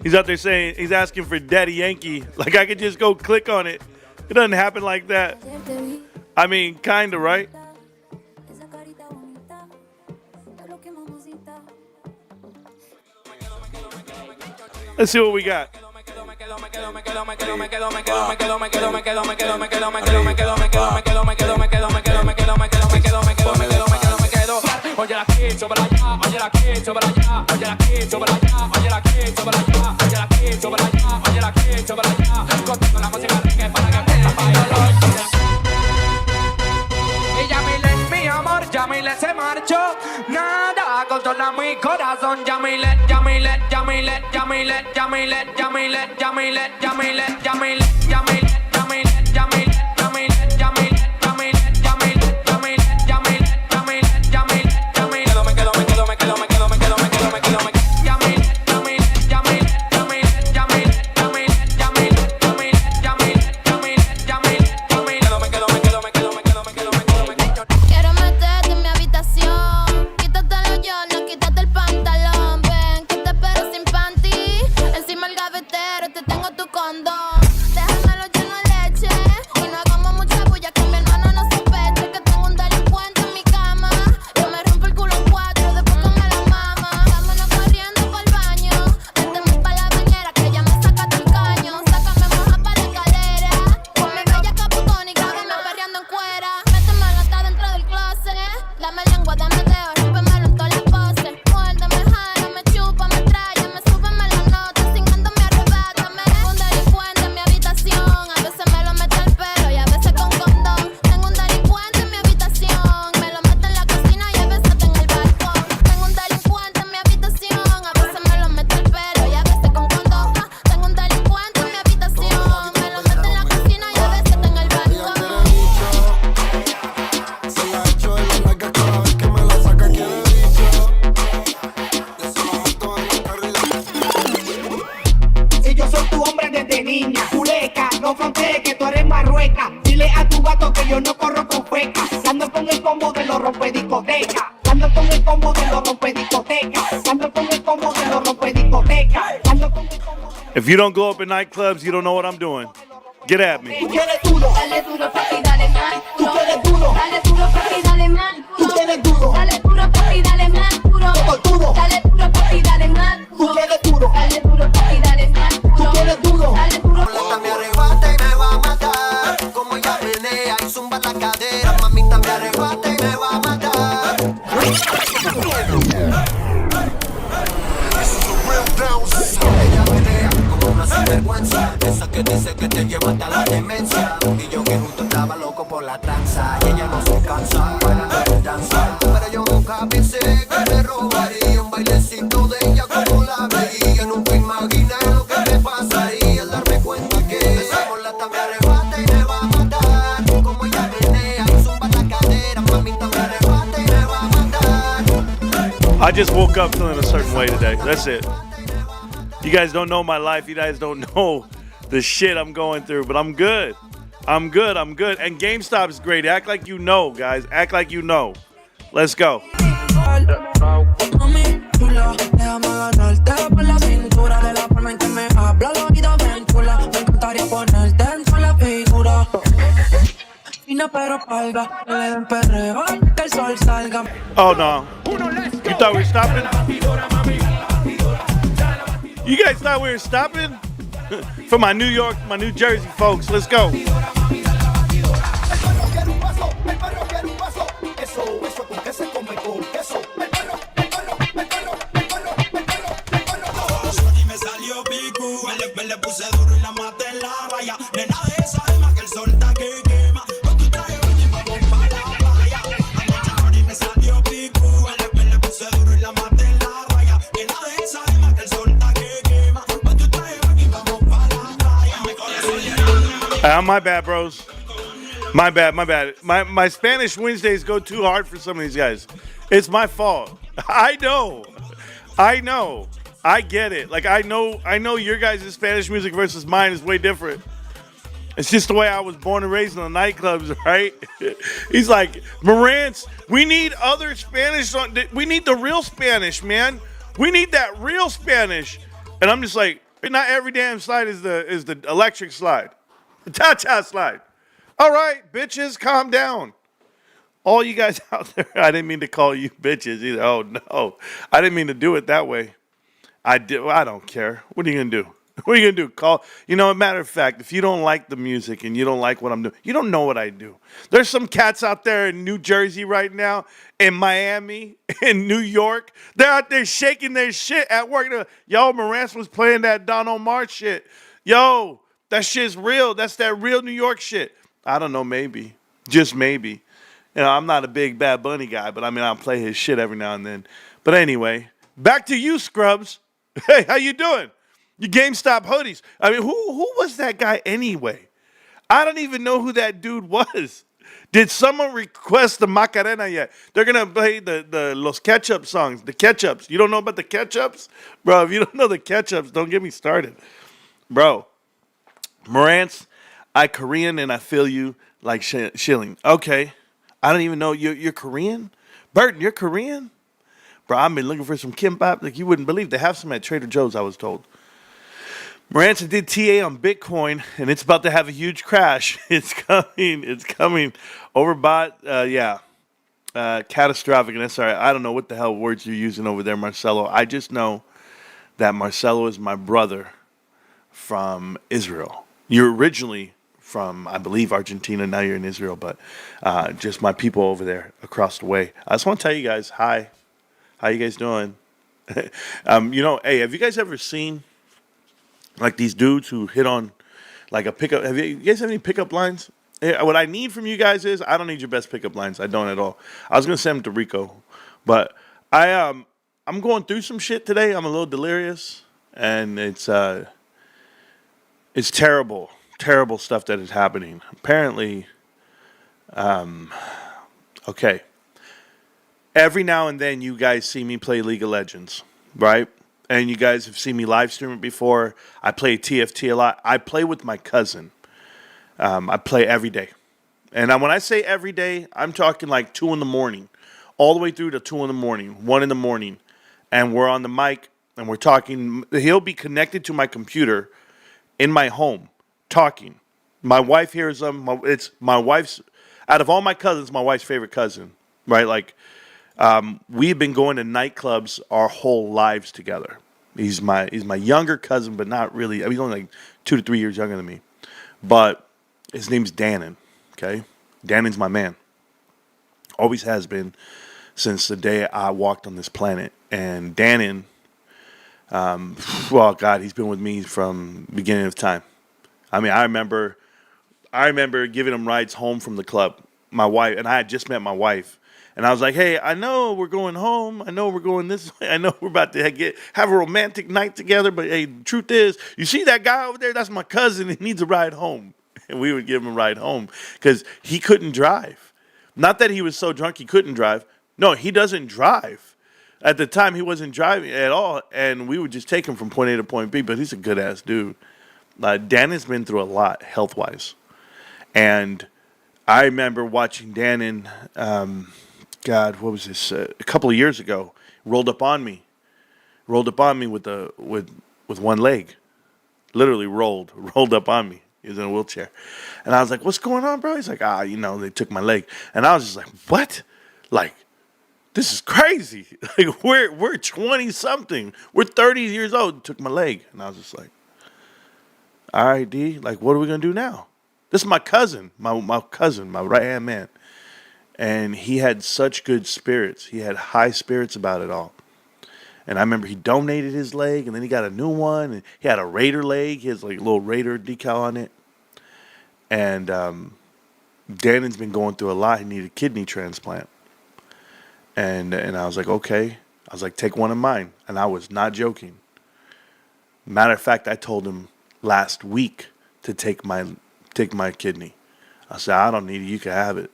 He's out there saying, he's asking for Daddy Yankee. Like I could just go click on it. It doesn't happen like that. I mean, kinda, right? Let's see what we got. Oye la quicho para allá, oye la quicho para allá, oye la quicho para allá, oye la quicho para allá, oye la quicho para allá, oye la quicho para allá. Contigo la música reggae para que pueda bailar. Y Yamile, mi amor, Yamile se marchó. Nada controla mi corazón. Yamile, Yamile, Yamile, Yamile, Yamile, Yamile, Yamile, Yamile, Yamile, Yamile, Yamile, Yamile, Yamile. If you don't go up in nightclubs, you don't know what I'm doing. Get at me. Esa que dice que te lleva hasta la demencia. Y yo que justo estaba loco por la tranza. Y ella no se cansa, bailando danza. Pero yo nunca pensé que me robaría un bailecito de ella como la veía. Nunca imaginé lo que me pasaría al darme cuenta que esa bola me arrebata y me va a matar. Como ella menea y zumba la cadera, mamita me arrebata y me va a matar. I just woke up feeling a certain way today. That's it. You guys don't know my life. You guys don't know the shit I'm going through, but I'm good. I'm good. I'm good. And GameStop is great. Act like you know, guys. Act like you know. Let's go. Oh no. You thought we were stopping? You guys thought we were stopping? For my New York, my New Jersey folks, let's go. My bad, bros. My bad. My Spanish Wednesdays go too hard for some of these guys. It's my fault. I know. I get it. Like I know your guys' Spanish music versus mine is way different. It's just the way I was born and raised in the nightclubs, right? He's like, Marantz, we need other Spanish. We need the real Spanish, man. We need that real Spanish. And I'm just like, Not every damn slide is the electric slide. The cha-cha slide. All right, bitches, calm down. All you guys out there, I didn't mean to call you bitches either. Oh, no. I didn't mean to do it that way. I did. Well, I don't care. What are you going to do? What are you going to do? Call? You know, a matter of fact, if you don't like the music and you don't like what I'm doing, you don't know what I do. There's some cats out there in New Jersey right now, in Miami, in New York. They're out there shaking their shit at work. Yo, Marantz was playing that Don Omar shit. Yo, that shit's real. That's that real New York shit. I don't know, maybe. Just maybe. You know, I'm not a big Bad Bunny guy, but I mean, I'll play his shit every now and then. But anyway, back to you, Scrubs. Hey, how you doing? Your GameStop hoodies. I mean, who was that guy anyway? I don't even know who that dude was. Did someone request the Macarena yet? They're going to play the Los Ketchup songs, the Ketchups. You don't know about the Ketchups? Bro, if you don't know the Ketchups, don't get me started. Bro, Marantz, I Korean and I feel you like shilling. Okay. I don't even know. You're Korean? Burton, you're Korean? Bro, I've been looking for some kimbap like you wouldn't believe. They have some at Trader Joe's, I was told. Marantz did TA on Bitcoin, and it's about to have a huge crash. It's coming. It's coming. Overbought, catastrophic. And that's all right. I don't know what the hell words you're using over there, Marcelo. I just know that Marcelo is my brother from Israel. You're originally from, I believe, Argentina. Now you're in Israel, but just my people over there across the way. I just want to tell you guys, hi. How you guys doing? Hey, have you guys ever seen like these dudes who hit on like a pickup? You guys have any pickup lines? What I need from you guys is I don't need your best pickup lines. I don't at all. I was gonna send them to Rico, but I'm going through some shit today. I'm a little delirious, and it's terrible stuff that is happening. Apparently, okay. Every now and then, you guys see me play League of Legends, right? And you guys have seen me live stream it before. I play TFT a lot. I play with my cousin. I play every day. And when I say every day, I'm talking like 2 in the morning, all the way through to 2 in the morning, 1 in the morning. And we're on the mic, and we're talking. He'll be connected to my computer in my home, talking. My wife hears him. It's my wife's, out of all my cousins, my wife's favorite cousin, right? Like, we've been going to nightclubs our whole lives together. He's my younger cousin, but not really. I mean, he's only like 2 to 3 years younger than me. But his name's Dannon, okay? Dannon's my man. Always has been since the day I walked on this planet. And Dannon, well, God, he's been with me from the beginning of time. I mean, I remember giving him rides home from the club. My wife, and I had just met my wife. And I was like, hey, I know we're going home. I know we're going this way. I know we're about to have a romantic night together. But, hey, the truth is, you see that guy over there? That's my cousin. He needs a ride home. And we would give him a ride home because he couldn't drive. Not that he was so drunk he couldn't drive. No, he doesn't drive. At the time, he wasn't driving at all. And we would just take him from point A to point B. But he's a good-ass dude. Dannon's been through a lot health-wise. And I remember watching Dannon... God, what was this? A couple of years ago, rolled up on me with one leg, literally rolled up on me. He was in a wheelchair, and I was like, "What's going on, bro?" He's like, they took my leg," and I was just like, "What? Like, this is crazy. Like, we're 20 something, we're 30 years old. Took my leg," and I was just like, "All right, D. Like, what are we gonna do now? This is my cousin, my cousin, my right hand man." And he had such good spirits. He had high spirits about it all. And I remember he donated his leg, and then he got a new one. And he had a Raider leg. He has like a little Raider decal on it. And Dannon's been going through a lot. He needed a kidney transplant. And I was like, okay. I was like, take one of mine. And I was not joking. Matter of fact, I told him last week to take my kidney. I said, I don't need it. You can have it.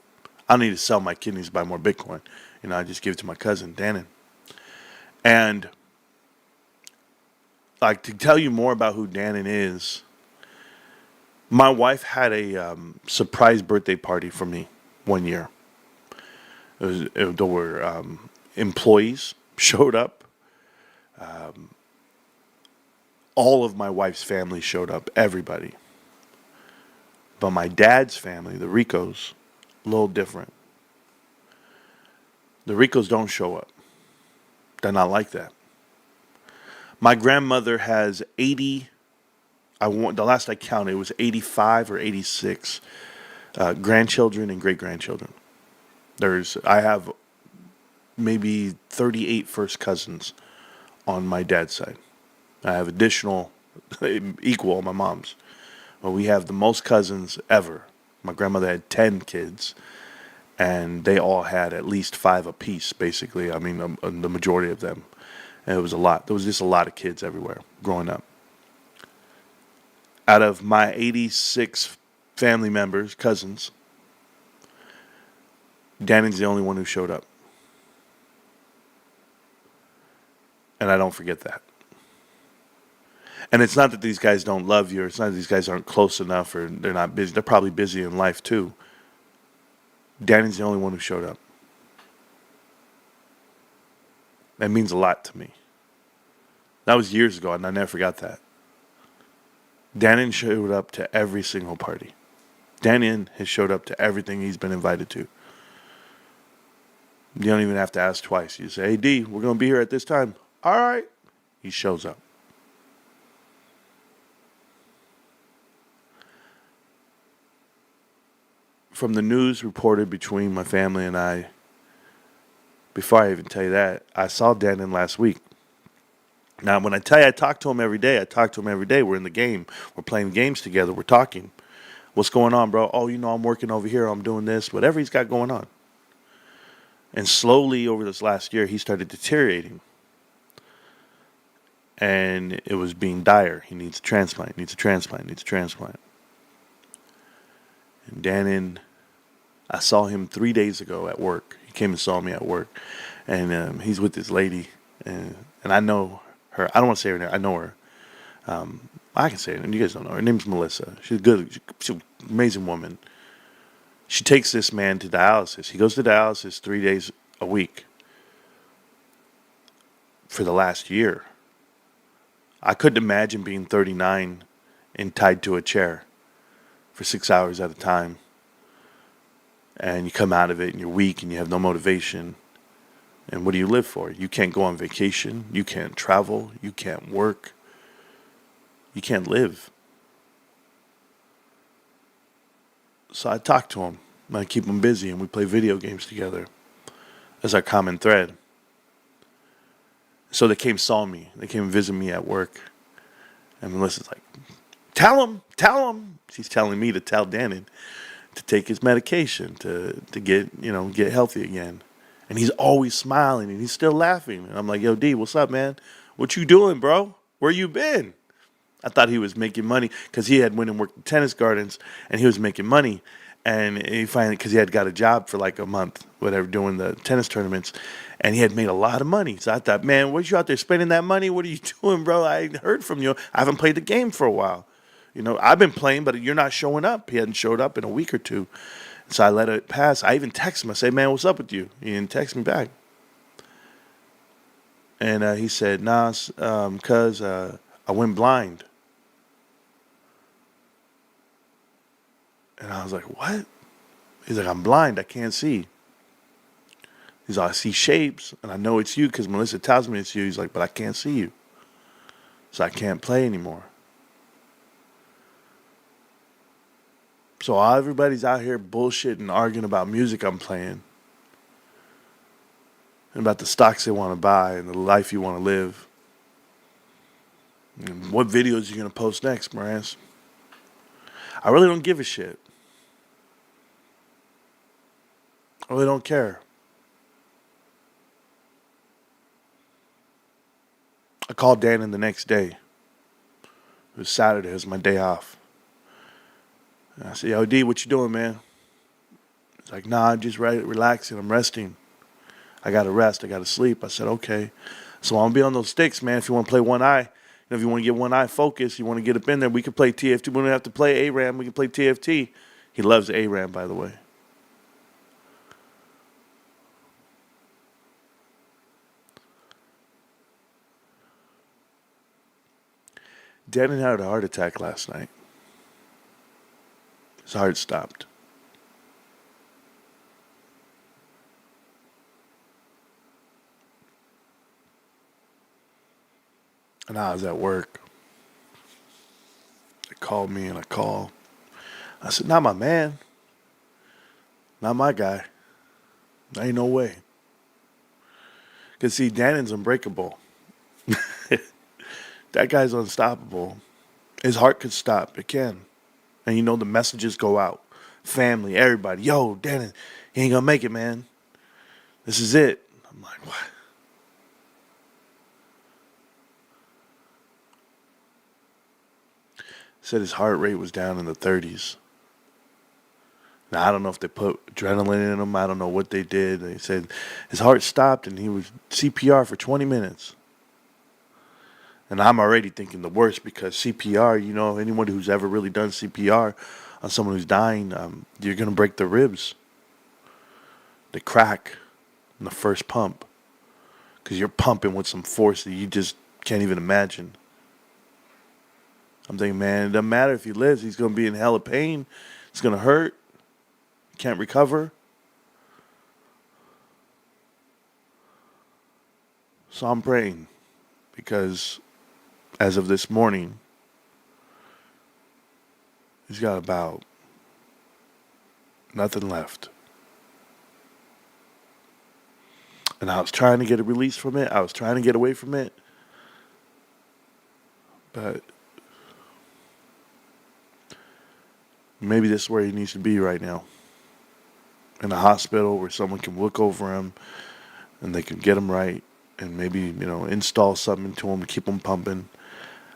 I don't need to sell my kidneys to buy more Bitcoin. I just give it to my cousin, Dannon. And, like, to tell you more about who Dannon is, my wife had a surprise birthday party for me one year. There were employees showed up. All of my wife's family showed up, everybody. But my dad's family, the Ricos, a little different. The Ricos don't show up. They're not like that. My grandmother has 80, the last I counted, it was 85 or 86 grandchildren and great-grandchildren. I have maybe 38 first cousins on my dad's side. I have additional, equal on my mom's. But we have the most cousins ever. My grandmother had 10 kids, and they all had at least 5 apiece, basically. I mean, the majority of them. And it was a lot. There was just a lot of kids everywhere growing up. Out of my 86 family members, cousins, Danny's the only one who showed up. And I don't forget that. And it's not that these guys don't love you, or it's not that these guys aren't close enough, or they're not busy. They're probably busy in life too. Danny's the only one who showed up. That means a lot to me. That was years ago, and I never forgot that. Danny showed up to every single party. Danny has showed up to everything he's been invited to. You don't even have to ask twice. You say, hey, D, we're going to be here at this time. All right. He shows up. From the news reported between my family and I, before I even tell you that, I saw Dannon last week. Now, when I tell you I talk to him every day, We're in the game. We're playing games together. We're talking. What's going on, bro? Oh, I'm working over here. I'm doing this. Whatever he's got going on. And slowly over this last year, he started deteriorating. And it was being dire. He needs a transplant. And Dannon, I saw him 3 days ago at work. He came and saw me at work. And he's with this lady. And I know her. I don't want to say her name. I know her. I can say it, and you guys don't know her. Her name's Melissa. She's she's an amazing woman. She takes this man to dialysis. He goes to dialysis 3 days a week for the last year. I couldn't imagine being 39 and tied to a chair for 6 hours at a time. And you come out of it and you're weak and you have no motivation. And what do you live for? You can't go on vacation. You can't travel. You can't work. You can't live. So I talk to him. And I keep him busy, and we play video games together as our common thread. So they came saw me. They came visit me at work. And Melissa's like, tell him. She's telling me to tell Dannon to take his medication to get healthy again. And he's always smiling, and he's still laughing. And I'm like, yo, D, what's up, man? What you doing, bro? Where you been? I thought he was making money because he had went and worked at Tennis Gardens, and he was making money. And he finally, because he had got a job for like a month, whatever, doing the tennis tournaments, and he had made a lot of money. So I thought, man, what you out there spending that money? What are you doing, bro? I ain't heard from you. I haven't played the game for a while. I've been playing, but you're not showing up. He hadn't showed up in a week or two. So I let it pass. I even text him. I say, man, what's up with you? He didn't text me back. And he said, nah, cuz I went blind. And I was like, what? He's like, I'm blind. I can't see. He's like, I see shapes, and I know it's you because Melissa tells me it's you. He's like, but I can't see you. So I can't play anymore. So everybody's out here bullshitting, arguing about music I'm playing. And about the stocks they want to buy and the life you want to live. And what videos are you going to post next, Marantz? I really don't give a shit. I really don't care. I called Dannon the next day. It was Saturday. It was my day off. And I said, yo, D, what you doing, man? He's like, nah, I'm just relaxing. I'm resting. I got to rest. I got to sleep. I said, okay. So I'm going to be on those sticks, man. If you want to play one eye, if you want to get one eye focused, you want to get up in there, we can play TFT. We don't have to play ARAM. We can play TFT. He loves ARAM, by the way. Danny had a heart attack last night. His heart stopped. And I was at work. They called me and I called. I said, not my man. Not my guy. Ain't no way. Because, see, Dannon's unbreakable. That guy's unstoppable. His heart could stop. It can. And you know the messages go out. Family, everybody. Yo, Dannon, he ain't going to make it, man. This is it. I'm like, what? Said his heart rate was down in the 30s. Now, I don't know if they put adrenaline in him. I don't know what they did. They said his heart stopped and he was CPR for 20 minutes. And I'm already thinking the worst because CPR, you know, anyone who's ever really done CPR on someone who's dying, you're going to break the ribs. They crack in the first pump because you're pumping with some force that you just can't even imagine. I'm thinking, man, it doesn't matter if he lives. He's going to be in hell of pain. It's going to hurt. Can't recover. So I'm praying because as of this morning, he's got about nothing left. And I was trying to get a release from it. I was trying to get away from it. But maybe this is where he needs to be right now. In a hospital where someone can look over him and they can get him right and maybe, you know, install something to him to keep him pumping.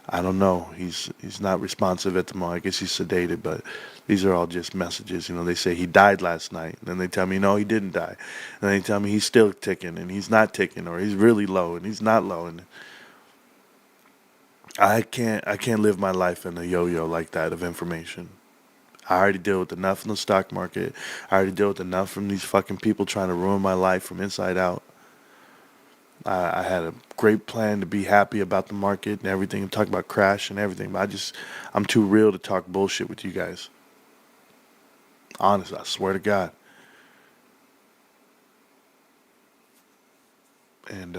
I don't know. He's not responsive at the moment. I guess he's sedated, but these are all just messages. You know, they say he died last night. And then they tell me, no, he didn't die. And then they tell me he's still ticking and he's not ticking, or he's really low and he's not low. And I can't live my life in a yo-yo like that of information. I already deal with enough in the stock market. I already deal with enough from these fucking people trying to ruin my life from inside out. I had a great plan to be happy about the market and everything, and talk about crash and everything, but I'm too real to talk bullshit with you guys. Honest, I swear to God. And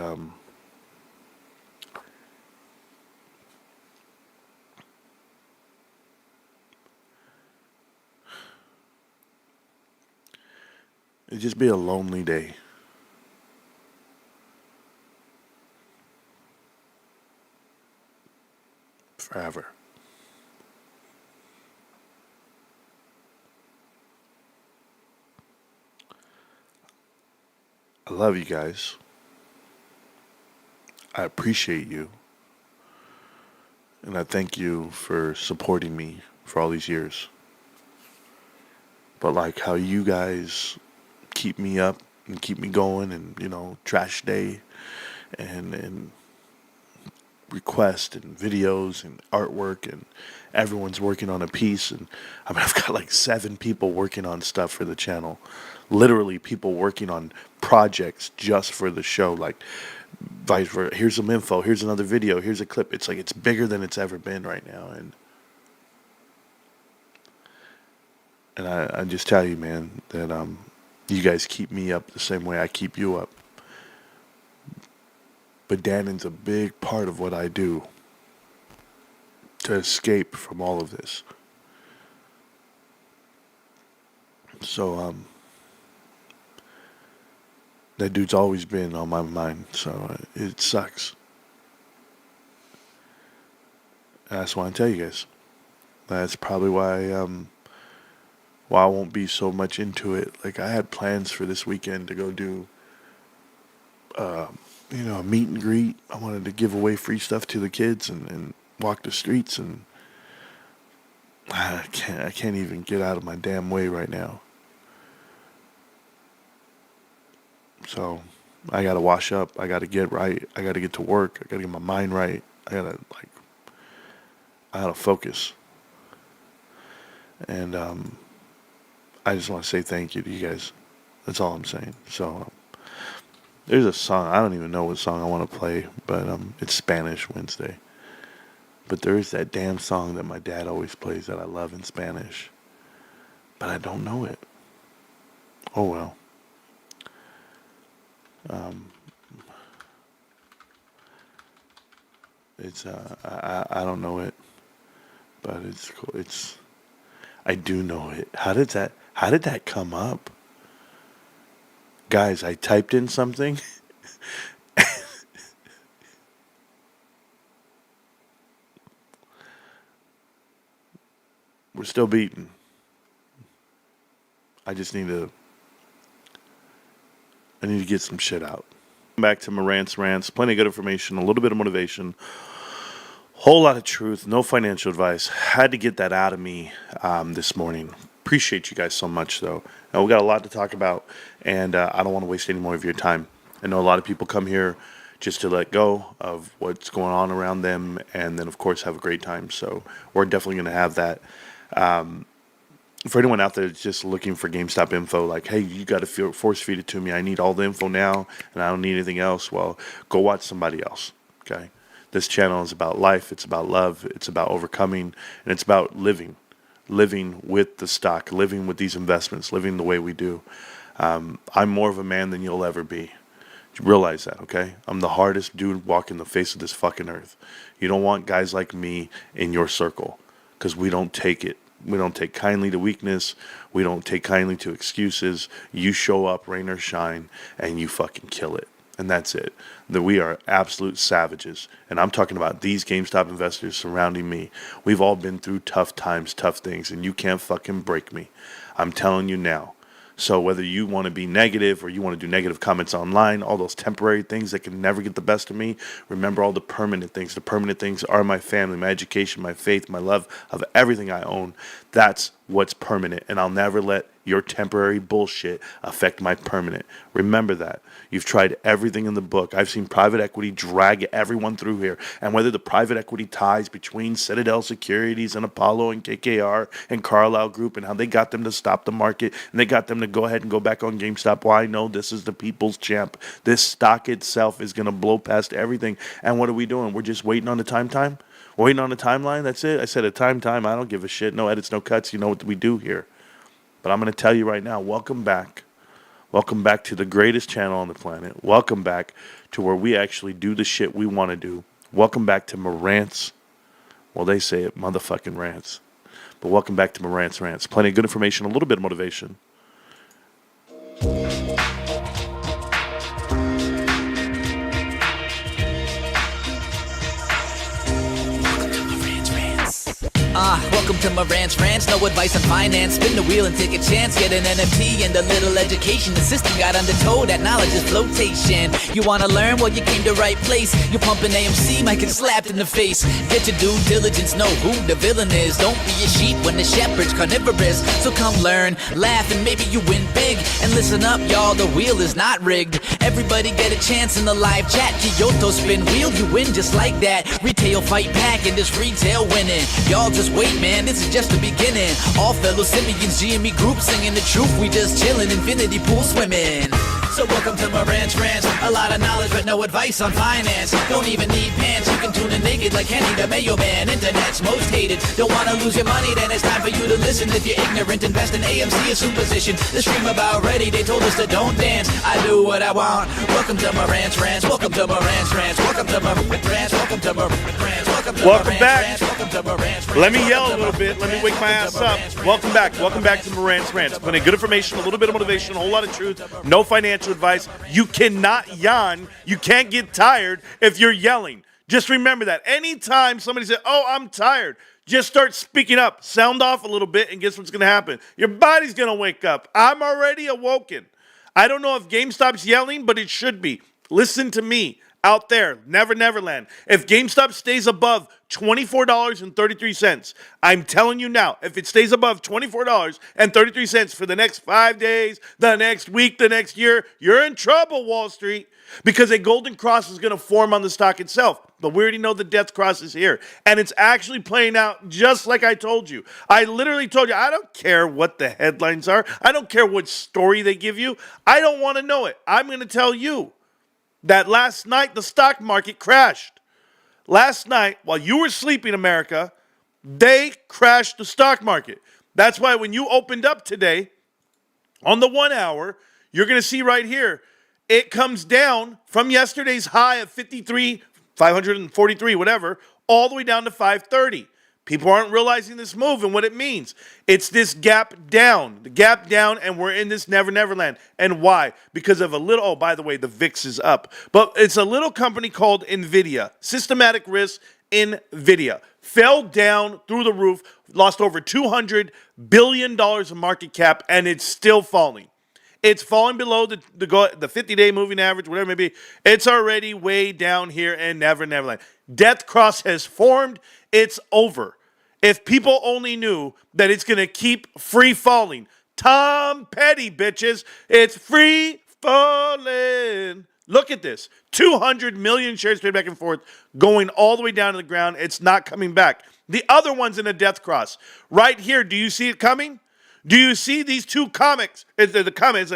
it'd just be a lonely day. Forever. I love you guys. I appreciate you. And I thank you for supporting me for all these years. But like how you guys keep me up and keep me going, and, you know, trash day and requests and videos and artwork, and everyone's working on a piece. And I mean, I've got like 7 people working on stuff for the channel. Literally people working on projects just for the show, like vice versa. Here's some info, here's another video, here's a clip. It's like it's bigger than it's ever been right now. And I just tell you, man, that you guys keep me up the same way I keep you up. But Dannon's a big part of what I do to escape from all of this. So, that dude's always been on my mind, so it sucks. And I just want to tell you guys. That's probably why I won't be so much into it. Like, I had plans for this weekend to go do a meet and greet. I wanted to give away free stuff to the kids and walk the streets, and I can't even get out of my damn way right now. So I gotta wash up. I gotta get right. I gotta get to work. I gotta get my mind right. I gotta focus. And I just want to say thank you to you guys. That's all I'm saying. So there's a song. I don't even know what song I want to play, but it's Spanish Wednesday. But there is that damn song that my dad always plays that I love in Spanish. But I don't know it. Oh well. It's I don't know it, but it's cool. I do know it. How did that come up? Guys, I typed in something. We're still beaten. I need to get some shit out. Back to Marantz Rantz. Plenty of good information, a little bit of motivation, whole lot of truth, no financial advice. Had to get that out of me this morning. Appreciate you guys so much, though. And we got a lot to talk about, and I don't want to waste any more of your time. I know a lot of people come here just to let go of what's going on around them, and then, of course, have a great time. So we're definitely going to have that. For anyone out there that's just looking for GameStop info, like, hey, you got to force feed it to me. I need all the info now, and I don't need anything else. Well, go watch somebody else, okay? This channel is about life. It's about love. It's about overcoming, and it's about living with the stock, living with these investments, living the way we do. I'm more of a man than you'll ever be. Realize that, okay? I'm the hardest dude walking the face of this fucking earth. You don't want guys like me in your circle, because we don't take it. We don't take kindly to weakness. We don't take kindly to excuses. You show up, rain or shine, and you fucking kill it. And that's it. That we are absolute savages. And I'm talking about these GameStop investors surrounding me. We've all been through tough times, tough things, and you can't fucking break me. I'm telling you now. So whether you want to be negative or you want to do negative comments online, all those temporary things that can never get the best of me, remember all the permanent things. The permanent things are my family, my education, my faith, my love of everything I own. That's what's permanent, and I'll never let your temporary bullshit affect my permanent. Remember that. You've tried everything in the book. I've seen private equity drag everyone through here. And whether the private equity ties between Citadel Securities and Apollo and KKR and Carroll Group and how they got them to stop the market and they got them to go ahead and go back on GameStop. Well, I know this is the people's champ. This stock itself is going to blow past everything. And what are we doing? We're just waiting on the time? Waiting on the timeline? That's it. I said a time. I don't give a shit. No edits, no cuts. You know what we do here. But I'm going to tell you right now, welcome back. Welcome back to the greatest channel on the planet. Welcome back to where we actually do the shit we want to do. Welcome back to Marantz. Well, they say it, motherfucking rants. But welcome back to Marantz Rantz. Plenty of good information, a little bit of motivation. Welcome to Marantz Rantz, no advice on finance. Spin the wheel and take a chance. Get an NFT and a little education. The system got undertold, that knowledge is flotation. You wanna learn? Well, you came to right place. You're pumping AMC, might get slapped in the face. Get your due diligence, know who the villain is. Don't be a sheep when the shepherd's carnivorous. So come learn, laugh, and maybe you win big. And listen up, y'all, the wheel is not rigged. Everybody get a chance in the live chat. Kyoto spin wheel, you win just like that. Retail fight back and this retail winning. Y'all just wait, man, this is just the beginning. All fellow simians, GME group singing the truth. We just chillin', infinity pool swimming. So welcome to Marantz Rantz. A lot of knowledge but no advice on finance. Don't even need pants, you can tune in naked like Henny the Mayo Man. Internet's most hated. Don't wanna lose your money, then it's time for you to listen. If you're ignorant, invest in AMC or Superstition. The stream about ready, they told us to don't dance. I do what I want. Welcome to Marantz Rantz. Welcome to Marantz Rantz. Welcome to Marantz Rantz. Welcome to Marantz Rantz. Welcome back. Let me yell a little bit. Let me wake my ass up. Welcome back. Welcome back to Marantz Rantz. Plenty of good information, a little bit of motivation, a whole lot of truth. No financial advice. You cannot yawn. You can't get tired if you're yelling. Just remember that. Anytime somebody says, "Oh, I'm tired," just start speaking up. Sound off a little bit, and guess what's going to happen? Your body's going to wake up. I'm already awoken. I don't know if GameStop's yelling, but it should be. Listen to me. Out there, Neverland. If GameStop stays above $24.33, I'm telling you now, if it stays above $24.33 for the next 5 days, the next week, the next year, you're in trouble, Wall Street, because a golden cross is going to form on the stock itself. But we already know the death cross is here, and it's actually playing out just like I told you. I literally told you, I don't care what the headlines are. I don't care what story they give you. I don't want to know it. I'm going to tell you that last night the stock market crashed. last night, while you were sleeping, America, they crashed the stock market. That's why when you opened up today on the 1 hour, you're going to see right here, it comes down from yesterday's high of 53, 543, whatever, all the way down to 530. People aren't realizing this move and what it means. It's this gap down, and we're in this never, never land. And why? Because of a little, oh, by the way, the VIX is up. But it's a little company called NVIDIA, systematic risk NVIDIA. Fell down through the roof, lost over $200 billion of market cap, and it's still falling. It's falling below the 50-day moving average, whatever it may be. It's already way down here and never, never land. Death cross has formed. It's over. If people only knew that it's going to keep free falling. Tom Petty, bitches. It's free falling. Look at this. 200 million shares traded back and forth, going all the way down to the ground. It's not coming back. The other one's in a death cross. Right here, do you see it coming? Do you see these two comics? The comments.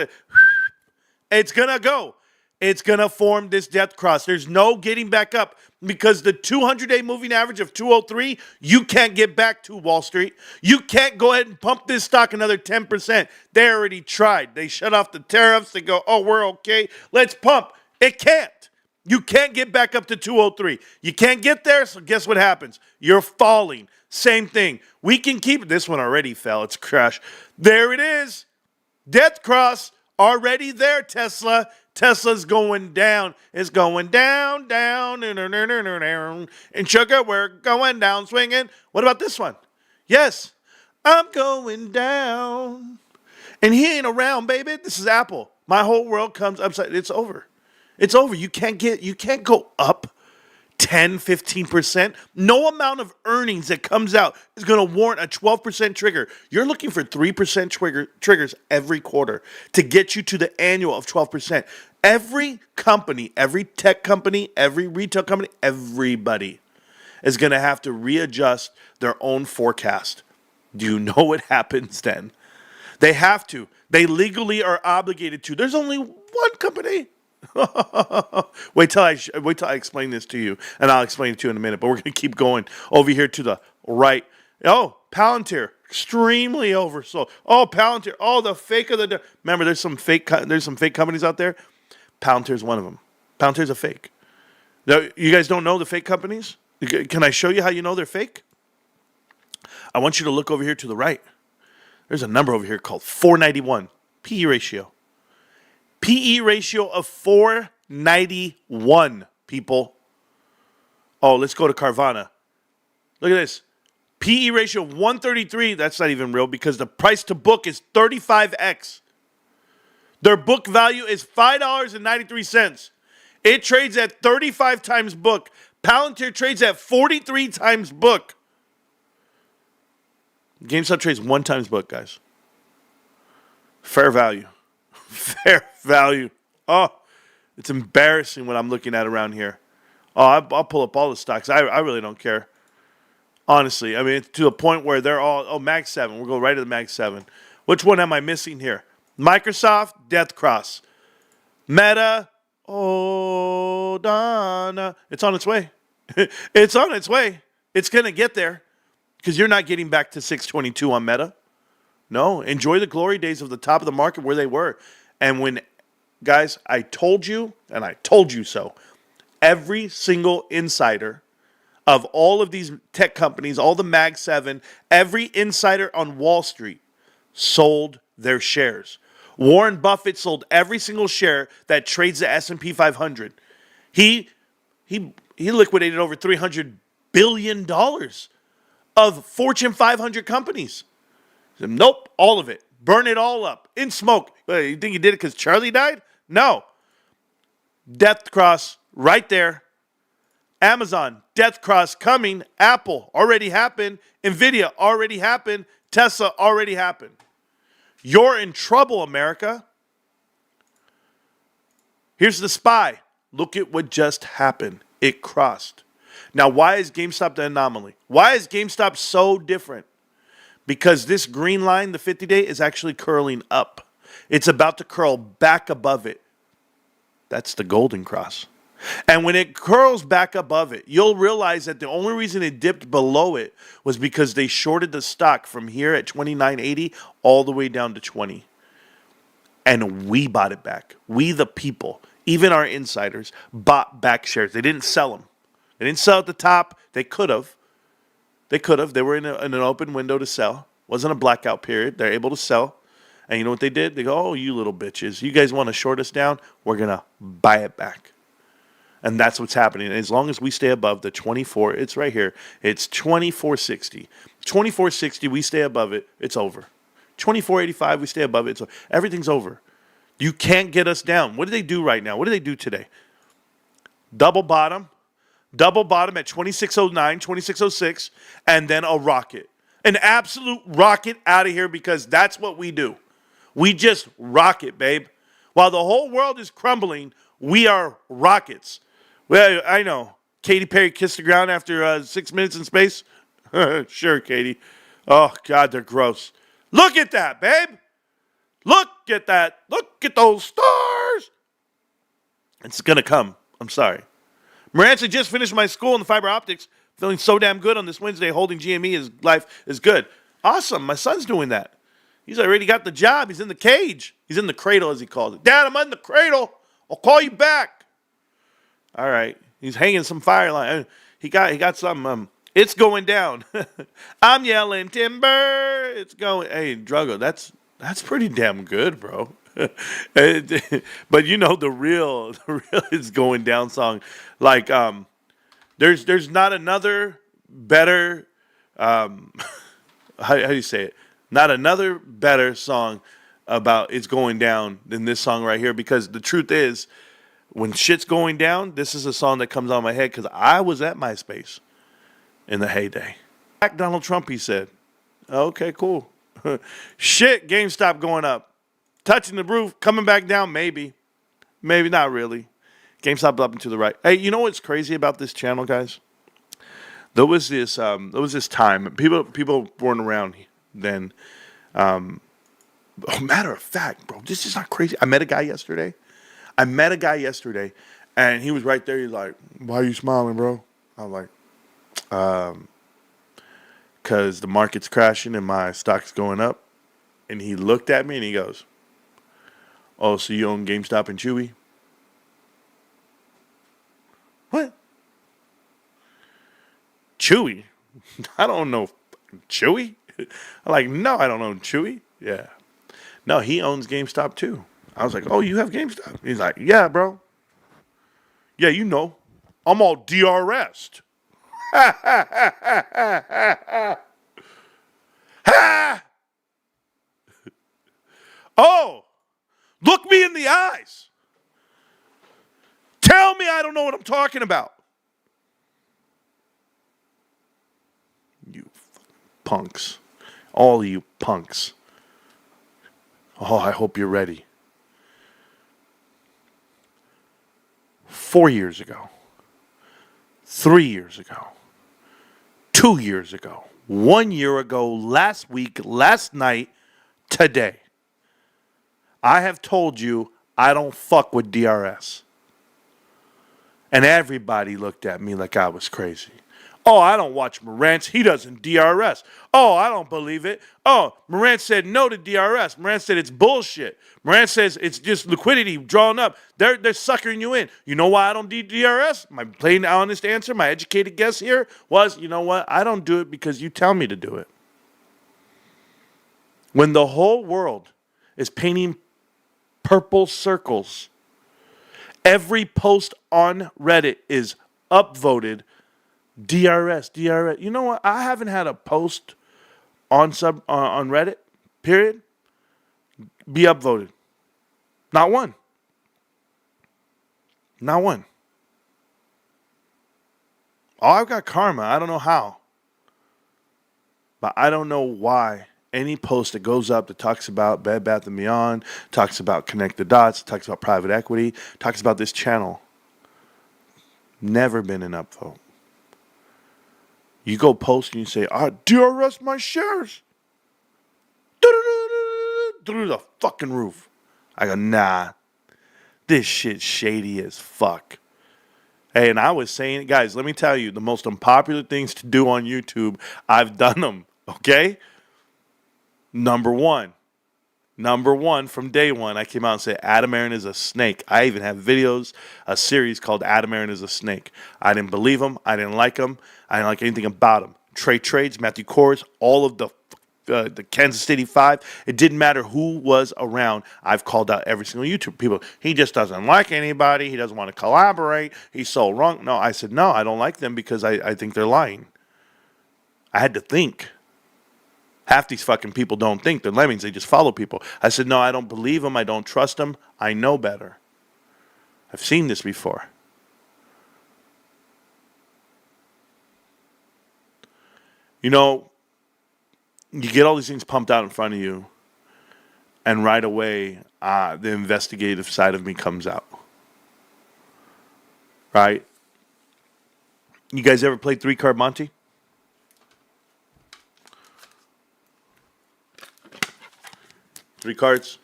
It's going to go. It's going to form this death cross. There's no getting back up because the 200-day moving average of 203, you can't get back to Wall Street. You can't go ahead and pump this stock another 10%. They already tried. They shut off the tariffs. They go, oh, we're okay. Let's pump. It can't. You can't get back up to 203. You can't get there, so guess what happens? You're falling. Same thing. We can keep it. This one already fell. It's crashed. There it is. Death cross already there, Tesla. Tesla's going down. It's going down, down, and sugar, we're going down, swinging. What about this one? Yes, I'm going down. And he ain't around, baby. This is Apple. My whole world comes upside. It's over. It's over. You can't go up 10, 15%. No amount of earnings that comes out is going to warrant a 12% trigger. You're looking for 3% triggers every quarter to get you to the annual of 12%. Every company, every tech company, every retail company, everybody is going to have to readjust their own forecast. Do you know what happens then? They have to. They legally are obligated to. There's only one company. Wait till I explain this to you, and I'll explain it to you in a minute. But we're going to keep going over here to the right. Oh, Palantir, extremely oversold. Oh, Palantir, oh, the fake of the. Remember, there's some fake companies out there. Palantir's one of them. Palantir's a fake. Now, you guys don't know the fake companies? Can I show you how you know they're fake? I want you to look over here to the right. There's a number over here called 491 PE ratio. PE ratio of 491, people. Oh, let's go to Carvana. Look at this. PE ratio 133. That's not even real because the price to book is 35x. Their book value is $5.93. It trades at 35 times book. Palantir trades at 43 times book. GameStop trades 1 times book, guys. Fair value. Fair value. Oh, it's embarrassing what I'm looking at around here. Oh, I'll pull up all the stocks. I really don't care. Honestly, I mean, it's to the point where they're all, oh, Mag 7. We'll go right to the Mag 7. Which one am I missing here? Microsoft, death cross. Meta, oh, Donna. It's on its way. It's on its way. It's going to get there because you're not getting back to 622 on Meta. No, enjoy the glory days of the top of the market where they were. And when, guys, I told you, and I told you so, every single insider of all of these tech companies, all the Mag 7, every insider on Wall Street sold their shares. Warren Buffett sold every single share that trades the S&P 500. He liquidated over $300 billion of Fortune 500 companies. He said, nope, all of it. Burn it all up in smoke. You think he did it because Charlie died? No. Death cross right there. Amazon, death cross coming. Apple already happened. NVIDIA already happened. Tesla already happened. You're in trouble, America. Here's the SPY. Look at what just happened. It crossed. Now, why is GameStop the anomaly? Why is GameStop so different? Because this green line, the 50-day, is actually curling up. It's about to curl back above it. That's the golden cross. And when it curls back above it, you'll realize that the only reason it dipped below it was because they shorted the stock from here at 29.80 all the way down to 20. And we bought it back. We, the people, even our insiders, bought back shares. They didn't sell them. They didn't sell at the top. They could have. They could have. They were in an open window to sell. Wasn't a blackout period. They're able to sell. And you know what they did? They go, oh, you little bitches. You guys want to short us down? We're going to buy it back. And that's what's happening. As long as we stay above the 24, it's right here. It's 24.60. 24.60, we stay above it, it's over. 24.85, we stay above it, it's over. Everything's over. You can't get us down. What do they do right now? What do they do today? Double bottom at 26.09, 26.06, and then a rocket. An absolute rocket out of here because that's what we do. We just rocket, babe. While the whole world is crumbling, we are rockets. Well, I know. Katy Perry kissed the ground after 6 minutes in space. Sure, Katy. Oh, God, they're gross. Look at that, babe. Look at that. Look at those stars. It's going to come. I'm sorry. Marantz, I just finished my school in the fiber optics. Feeling so damn good on this Wednesday. Holding GME. His life is good. Awesome. My son's doing that. He's already got the job. He's in the cage. He's in the cradle, as he calls it. Dad, I'm in the cradle. I'll call you back. All right. He's hanging some fire line. He got some. It's going down. I'm yelling timber. It's going. Hey, Drago, that's pretty damn good, bro. But you know the real It's Going Down song. Like there's not another better how do you say it? Not another better song about It's Going Down than this song right here, because the truth is, when shit's going down, this is a song that comes out of my head because I was at MySpace in the heyday. Back Donald Trump, he said. Okay, cool. Shit, GameStop going up. Touching the roof, coming back down, maybe. Maybe not really. GameStop up and to the right. Hey, you know what's crazy about this channel, guys? There was this time. People weren't around then. Matter of fact, bro, this is not crazy. I met a guy yesterday, and he was right there. He's like, "Why are you smiling, bro?" I was like, "Cause the market's crashing and my stock's going up." And he looked at me and he goes, "Oh, so you own GameStop and Chewy?" What? Chewy? I don't know Chewy. I'm like, no, I don't own Chewy. Yeah. No, he owns GameStop too. I was like, oh, you have GameStop? He's like, yeah, bro. Yeah, you know. I'm all DRS'd. Ha, ha, ha, ha, ha, ha. Ha! Oh, look me in the eyes. Tell me I don't know what I'm talking about. You punks. All you punks. Oh, I hope you're ready. 4 years ago, 3 years ago, 2 years ago, 1 year ago, last week, last night, today, I have told you I don't fuck with DRS. And everybody looked at me like I was crazy. Oh, I don't watch Marantz. He doesn't DRS. Oh, I don't believe it. Oh, Marantz said no to DRS. Marantz said it's bullshit. Marantz says it's just liquidity drawn up. They're suckering you in. You know why I don't do DRS? My plain, honest answer, my educated guess here was, you know what? I don't do it because you tell me to do it. When the whole world is painting purple circles, every post on Reddit is upvoted DRS. You know what? I haven't had a post on Reddit, period, be upvoted. Not one. Not one. Oh, I've got karma. I don't know how. But I don't know why any post that goes up that talks about Bed Bath & Beyond, talks about Connect the Dots, talks about private equity, talks about this channel, never been an upvote. You go post and you say, DRS my shares. Through the fucking roof. I go, nah. This shit's shady as fuck. Hey, and I was saying, guys, let me tell you, the most unpopular things to do on YouTube, I've done them, okay? Number one from day one, I came out and said Adam Aaron is a snake. I even have videos, a series called Adam Aaron is a snake. I didn't believe him. I didn't like him. I didn't like anything about him. Trey Trades, Matthew Kors, all of the Kansas City 5. It didn't matter who was around. I've called out every single YouTuber. People, he just doesn't like anybody. He doesn't want to collaborate. He's so wrong. No, I said, no, I don't like them because I think they're lying. I had to think. Half these fucking people don't think. They're lemmings. They just follow people. I said, no, I don't believe them. I don't trust them. I know better. I've seen this before. You know, you get all these things pumped out in front of you, and right away, the investigative side of me comes out. Right? You guys ever played 3-card monte? Three cards?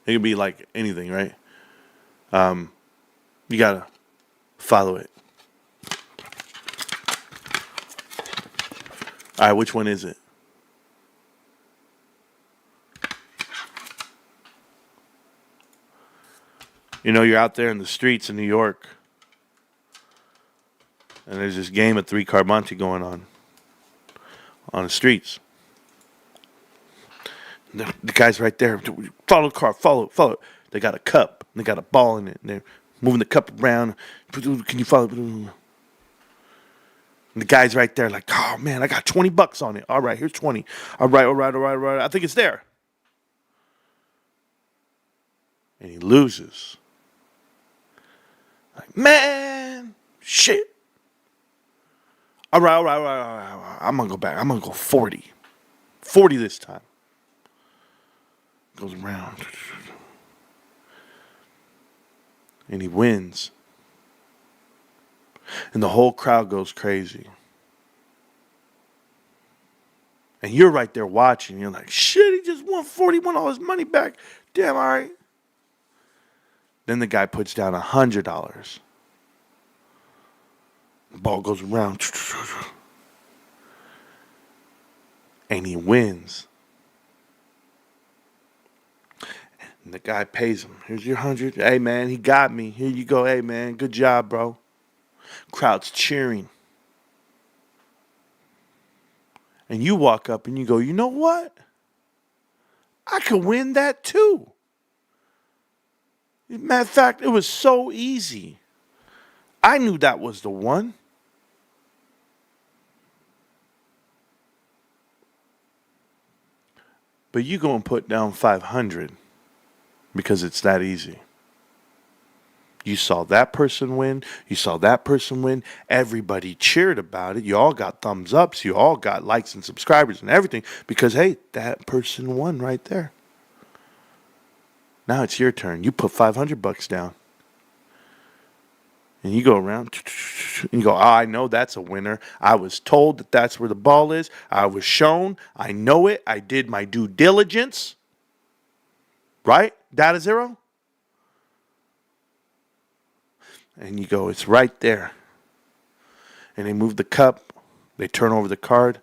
It can be like anything, right? You gotta follow it. All right, which one is it? You know, you're out there in the streets in New York, and there's this game of 3-card monte going on the streets. The guy's right there. Follow the car. Follow it. They got a cup. They got a ball in it. And they're moving the cup around. Can you follow? And the guy's right there like, oh, man, I got $20 on it. All right, here's 20. All right. I think it's there. And he loses. Like, man, shit. All right. I'm going to go back. I'm going to go 40. 40 this time. Goes around. And he wins. And the whole crowd goes crazy. And you're right there watching. You're like, shit, he just won 40, won all his money back. Damn, all right. Then the guy puts down $100. The ball goes around. And he wins. And the guy pays him. Here's your 100. Hey, man, he got me. Here you go. Hey, man, good job, bro. Crowd's cheering. And you walk up and you go, you know what? I could win that too. Matter of fact, it was so easy. I knew that was the one. But you go and put down 500 because it's that easy. You saw that person win. You saw that person win. Everybody cheered about it. You all got thumbs ups. You all got likes and subscribers and everything because, hey, that person won right there. Now it's your turn. You put $500 down. And you go around and you go, oh, I know that's a winner. I was told that that's where the ball is. I was shown. I know it. I did my due diligence. Right? Data zero. And you go, it's right there. And they move the cup. They turn over the card.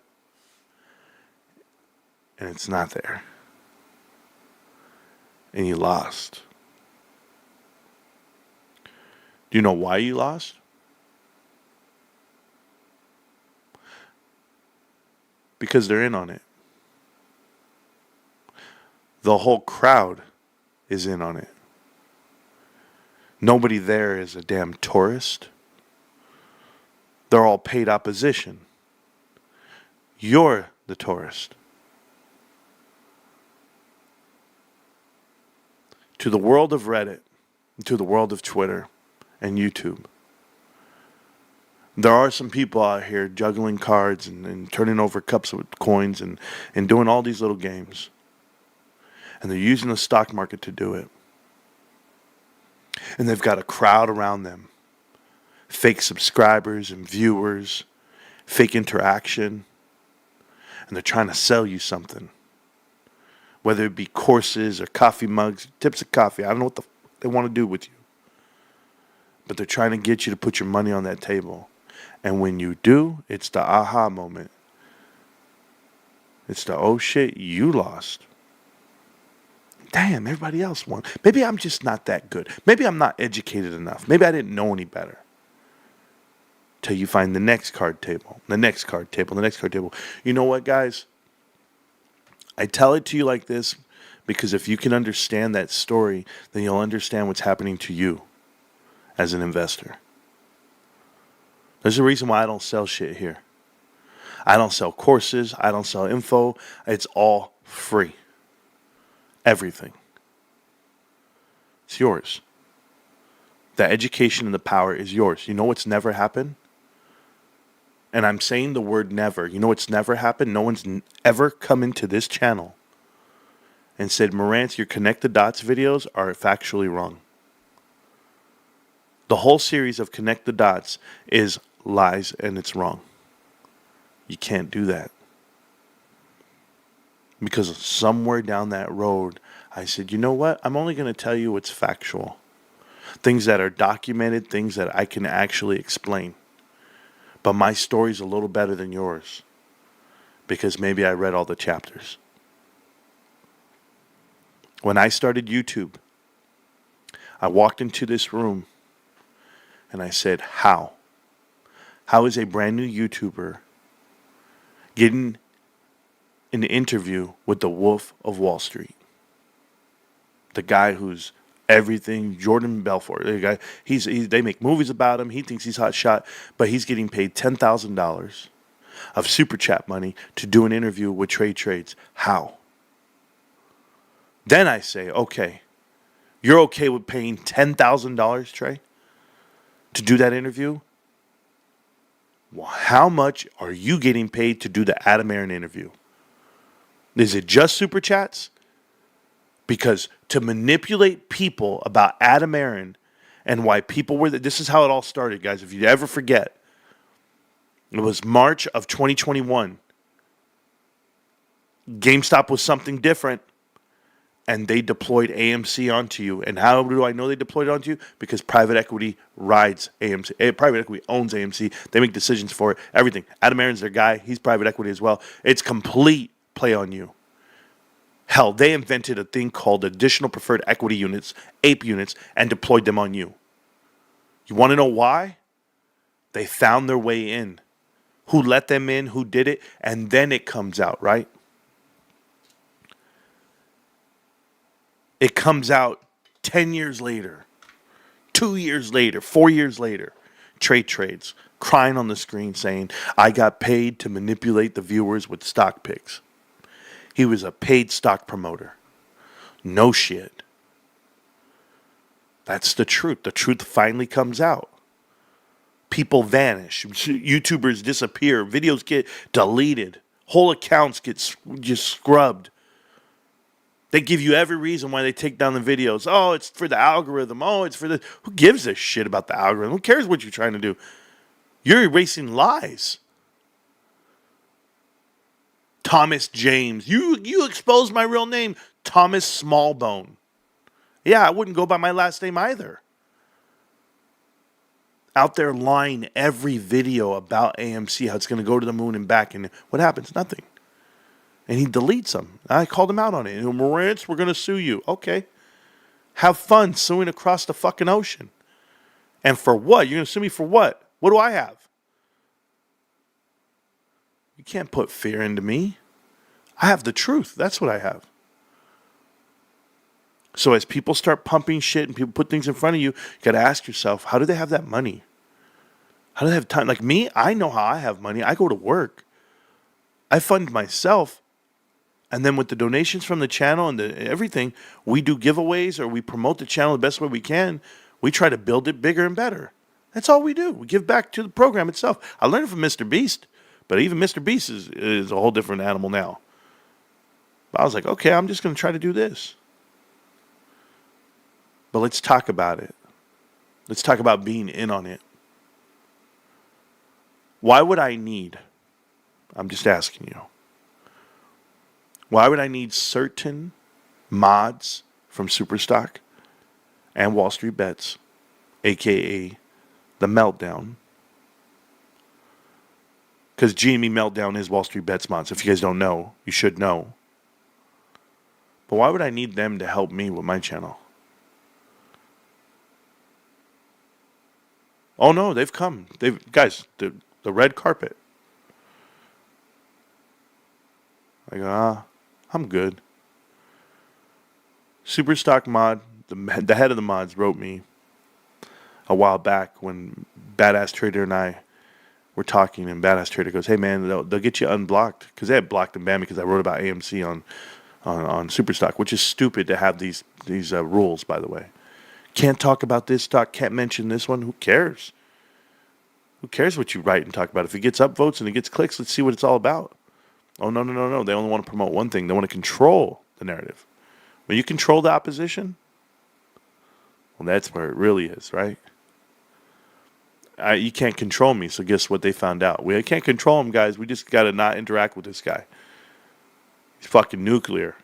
And it's not there. And you lost. Do you know why you lost? Because they're in on it. The whole crowd is in on it. Nobody there is a damn tourist. They're all paid opposition. You're the tourist. To the world of Reddit, to the world of Twitter and YouTube, there are some people out here juggling cards and turning over cups with coins and doing all these little games. And they're using the stock market to do it. And they've got a crowd around them. Fake subscribers and viewers. Fake interaction. And they're trying to sell you something. Whether it be courses or coffee mugs, tips of coffee. I don't know what they want to do with you. But they're trying to get you to put your money on that table. And when you do, it's the aha moment. It's the, oh shit, you lost. Damn, everybody else won. Maybe I'm just not that good. Maybe I'm not educated enough. Maybe I didn't know any better. Till you find the next card table, the next card table, the next card table. You know what, guys? I tell it to you like this because if you can understand that story, then you'll understand what's happening to you as an investor. There's a reason why I don't sell shit here. I don't sell courses. I don't sell info. It's all free. Everything. It's yours. The education and the power is yours. You know what's never happened? And I'm saying the word never. You know what's never happened? No one's ever come into this channel and said, Marantz, your Connect the Dots videos are factually wrong. The whole series of Connect the Dots is lies and it's wrong. You can't do that. Because somewhere down that road, I said, you know what? I'm only going to tell you what's factual. Things that are documented, things that I can actually explain. But my story's a little better than yours. Because maybe I read all the chapters. When I started YouTube, I walked into this room and I said, how? How is a brand new YouTuber getting an interview with the Wolf of Wall Street? The guy who's everything, Jordan Belfort. The guy, they make movies about him. He thinks he's hot shot, but he's getting paid $10,000 of super chat money to do an interview with Trade Trades. How? Then I say, okay, you're okay with paying $10,000, Trey, to do that interview? Well, how much are you getting paid to do the Adam Aaron interview? Is it just super chats? Because to manipulate people about Adam Aaron and why people were this is how it all started, guys. If you ever forget, it was March of 2021. GameStop was something different, and they deployed AMC onto you. And how do I know they deployed it onto you? Because private equity rides AMC. Private equity owns AMC. They make decisions for it. Everything. Adam Aaron's their guy. He's private equity as well. It's complete play on you. Hell, they invented a thing called additional preferred equity units, APE units, and deployed them on you. You want to know why? They found their way in. Who let them in, who did it, and then it comes out, right? It comes out 10 years later, 2 years later, 4 years later. Trade Trades, crying on the screen saying, I got paid to manipulate the viewers with stock picks. He was a paid stock promoter. No shit. That's the truth. The truth finally comes out. People vanish. YouTubers disappear. Videos get deleted. Whole accounts get just scrubbed. They give you every reason why they take down the videos. Oh, it's for the algorithm. Oh, it's for the... Who gives a shit about the algorithm? Who cares what you're trying to do? You're erasing lies. Thomas James. You exposed my real name. Thomas Smallbone. Yeah, I wouldn't go by my last name either. Out there lying every video about AMC, how it's going to go to the moon and back. And what happens? Nothing. And he deletes them. I called him out on it. And Marantz, we're going to sue you. Okay. Have fun suing across the fucking ocean. And for what? You're going to sue me for what? What do I have? You can't put fear into me. I have the truth. That's what I have. So as people start pumping shit and people put things in front of you, you got to ask yourself, how do they have that money? How do they have time? Like me, I know how I have money. I go to work. I fund myself. And then with the donations from the channel and everything, we do giveaways or we promote the channel the best way we can. We try to build it bigger and better. That's all we do. We give back to the program itself. I learned it from Mr. Beast, but even Mr. Beast is a whole different animal now. But I was like, okay, I'm just going to try to do this. But let's talk about it. Let's talk about being in on it. Why would I need, I'm just asking you, why would I need certain mods from Superstock and Wall Street Bets a.k.a. the Meltdown. Because GME Meltdown is Wall Street Bet Spots. If you guys don't know, you should know. But why would I need them to help me with my channel? Oh no, they've come. Guys, the red carpet. I go, I'm good. Superstock mod, the head of the mods wrote me a while back when Badass Trader and I were talking, and Badass Trader goes, hey man, they'll get you unblocked, because they had blocked and banned me because I wrote about AMC on Superstock, which is stupid to have these rules, by the way. Can't talk about this stock, can't mention this one. Who cares? Who cares what you write and talk about? If it gets upvotes and it gets clicks, let's see what it's all about. Oh, no. They only want to promote one thing. They want to control the narrative. When you control the opposition, well, that's where it really is, right? You can't control me, so guess what they found out? We can't control him, guys. We just got to not interact with this guy. He's fucking nuclear.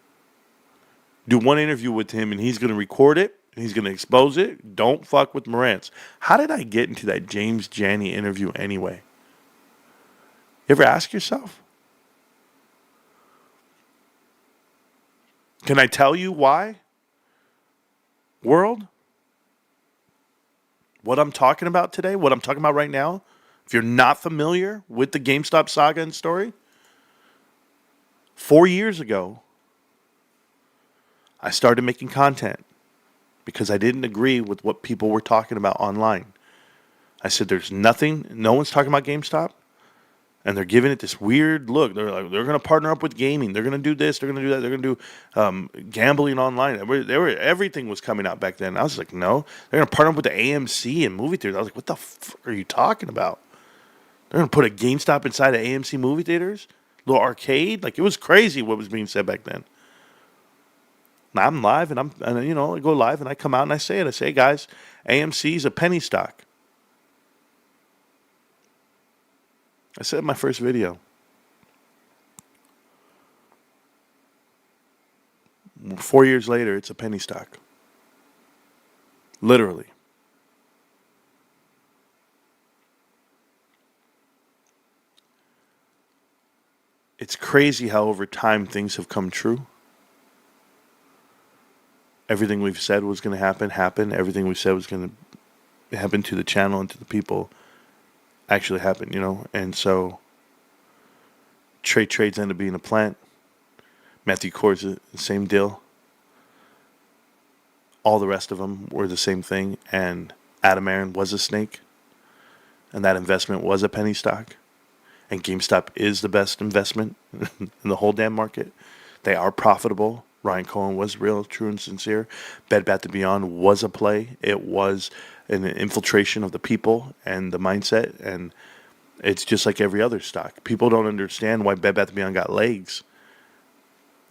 Do one interview with him, and he's going to record it, and he's going to expose it. Don't fuck with Marantz. How did I get into that James Janney interview anyway? You ever ask yourself? Can I tell you why? World? What I'm talking about today, what I'm talking about right now, if you're not familiar with the GameStop saga and story, 4 years ago, I started making content because I didn't agree with what people were talking about online. I said, there's nothing, no one's talking about GameStop, and they're giving it this weird look. They're like, they're going to partner up with gaming. They're going to do this. They're going to do that. They're going to do gambling online. Everything was coming out back then. I was like, no. They're going to partner up with the AMC and movie theaters. I was like, what the fuck are you talking about? They're going to put a GameStop inside of AMC movie theaters? A little arcade? Like, it was crazy what was being said back then. Now I'm live, and I go live, and I come out and I say it. I say, guys, AMC is a penny stock. I said in my first video. 4 years later, it's a penny stock. Literally. It's crazy how over time things have come true. Everything we've said was going to happen. Everything we said was going to happen to the channel and to the people actually happened, And so trades ended up being a plant. Matthew Kors, the same deal. All the rest of them were the same thing. And Adam Aron was a snake. And that investment was a penny stock. And GameStop is the best investment in the whole damn market. They are profitable. Ryan Cohen was real, true, and sincere. Bed Bath & Beyond was a play. It was an infiltration of the people and the mindset, and it's just like every other stock. People don't understand why Bed Bath & Beyond got legs.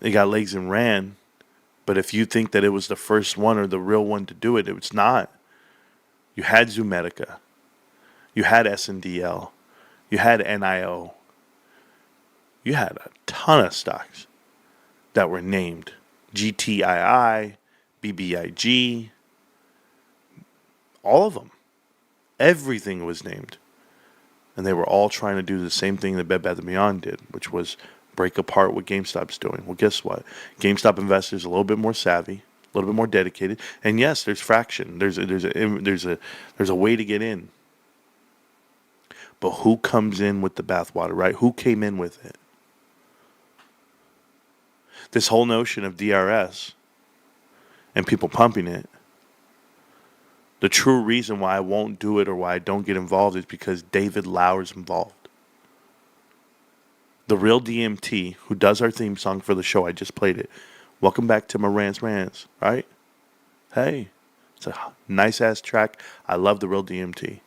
They got legs and ran, but if you think that it was the first one or the real one to do it, it's not. You had Zoomatica. You had SNDL. You had NIO. You had a ton of stocks that were named. GTII, BBIG, all of them. Everything was named. And they were all trying to do the same thing that Bed Bath & Beyond did, which was break apart what GameStop's doing. Well, guess what? GameStop investors are a little bit more savvy, a little bit more dedicated. And yes, there's fraction. There's a way to get in. But who comes in with the bathwater, right? Who came in with it? This whole notion of DRS and people pumping it, the true reason why I won't do it or why I don't get involved is because David Lauer's involved. The real DMT, who does our theme song for the show, I just played it. Welcome back to Marantz Rantz, right? Hey, it's a nice-ass track. I love the real DMT.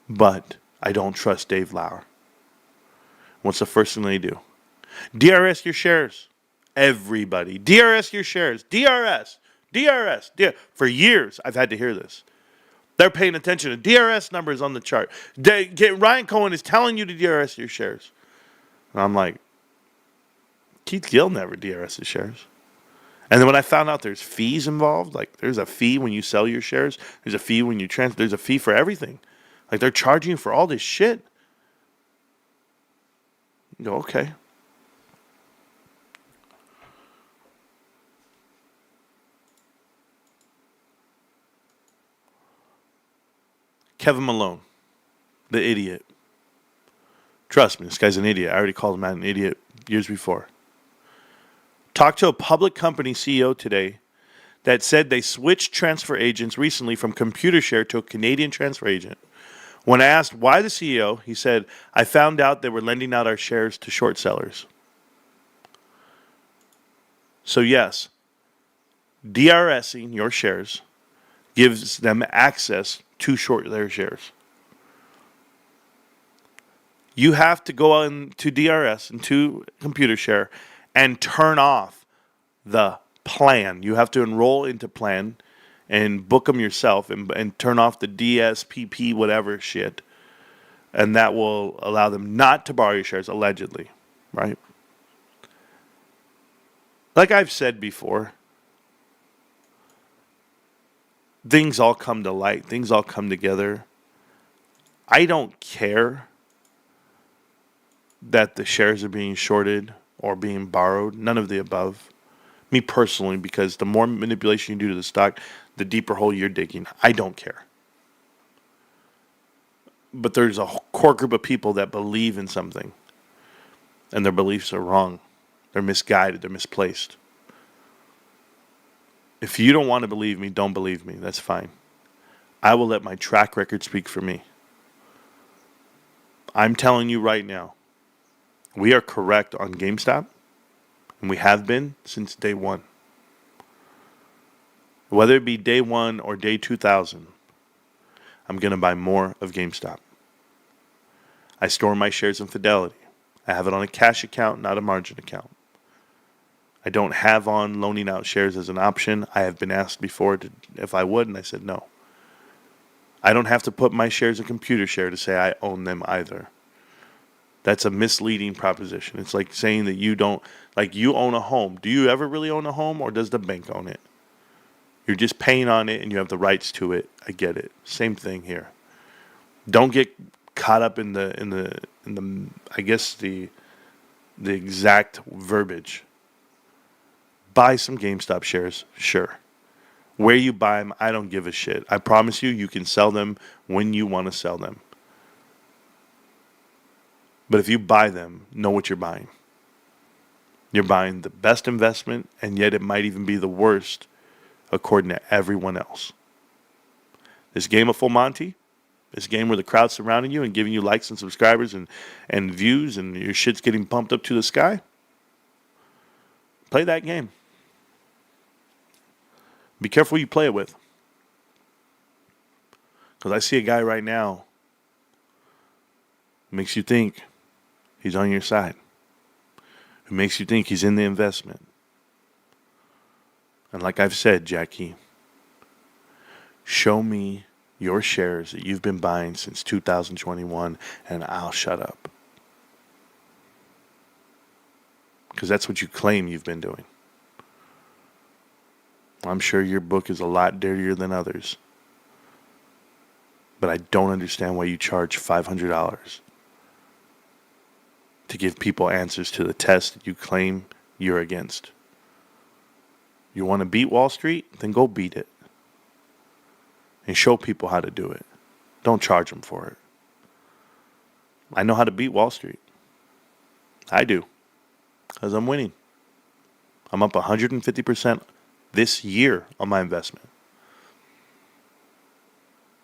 But I don't trust Dave Lauer. What's the first thing they do? DRS your shares. Everybody. DRS your shares. DRS. For years, I've had to hear this. They're paying attention to DRS numbers on the chart. Ryan Cohen is telling you to DRS your shares. And I'm like, Keith Gill never DRS his shares. And then when I found out there's fees involved, like there's a fee when you sell your shares, there's a fee when you transfer, there's a fee for everything. Like they're charging you for all this shit. You go, okay. Kevin Malone, the idiot. Trust me, this guy's an idiot. I already called him out an idiot years before. Talked to a public company CEO today that said they switched transfer agents recently from Computershare to a Canadian transfer agent. When I asked why the CEO, he said, I found out they were lending out our shares to short sellers. So yes, DRSing your shares gives them access to short their shares. You have to go into DRS, into Computershare, and turn off the plan. You have to enroll into plan and book them yourself and turn off the DSPP whatever shit. And that will allow them not to borrow your shares, allegedly. Right? Like I've said before, things all come to light. Things all come together. I don't care that the shares are being shorted or being borrowed. None of the above. Me personally, because the more manipulation you do to the stock, the deeper hole you're digging. I don't care. But there's a core group of people that believe in something, and their beliefs are wrong. They're misguided. They're misplaced. If you don't want to believe me, don't believe me. That's fine. I will let my track record speak for me. I'm telling you right now, we are correct on GameStop, and we have been since day one. Whether it be day one or day 2000, I'm going to buy more of GameStop. I store my shares in Fidelity. I have it on a cash account, not a margin account. I don't have on loaning out shares as an option. I have been asked before if I would, and I said no. I don't have to put my shares in Computershare to say I own them either. That's a misleading proposition. It's like saying that you don't, like you own a home. Do you ever really own a home, or does the bank own it? You're just paying on it and you have the rights to it. I get it. Same thing here. Don't get caught up in the I guess the exact verbiage. Buy some GameStop shares, sure. Where you buy them, I don't give a shit. I promise you, you can sell them when you want to sell them. But if you buy them, know what you're buying. You're buying the best investment, and yet it might even be the worst according to everyone else. This game of full Monty, this game where the crowd's surrounding you and giving you likes and subscribers and views and your shit's getting pumped up to the sky, play that game. Be careful who you play it with. Because I see a guy right now who makes you think he's on your side. Who makes you think he's in the investment. And like I've said, Jackie, show me your shares that you've been buying since 2021 and I'll shut up. Because that's what you claim you've been doing. I'm sure your book is a lot dirtier than others. But I don't understand why you charge $500 to give people answers to the test that you claim you're against. You want to beat Wall Street? Then go beat it. And show people how to do it. Don't charge them for it. I know how to beat Wall Street. I do. Because I'm winning. I'm up 150% this year on my investment.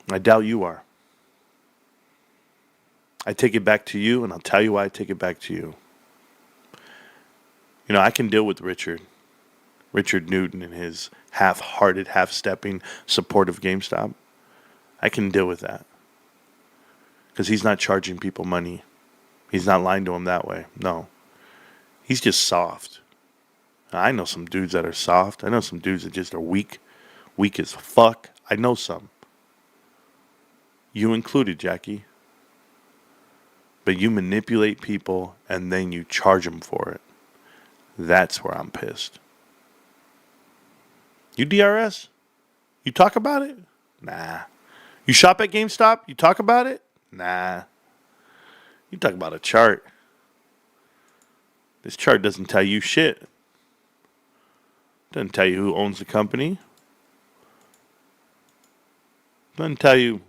I doubt you are. I take it back to you, and I'll tell you why I take it back to you. You know, I can deal with Richard Newton and his half-hearted, half-stepping support of GameStop. I can deal with that. Because he's not charging people money. He's not lying to them that way. No. He's just soft. I know some dudes that are soft. I know some dudes that just are weak. Weak as fuck. I know some. You included, Jackie. But you manipulate people and then you charge them for it. That's where I'm pissed. You DRS? You talk about it? Nah. You shop at GameStop? You talk about it? Nah. You talk about a chart. This chart doesn't tell you shit. Doesn't tell you who owns the company. Doesn't tell you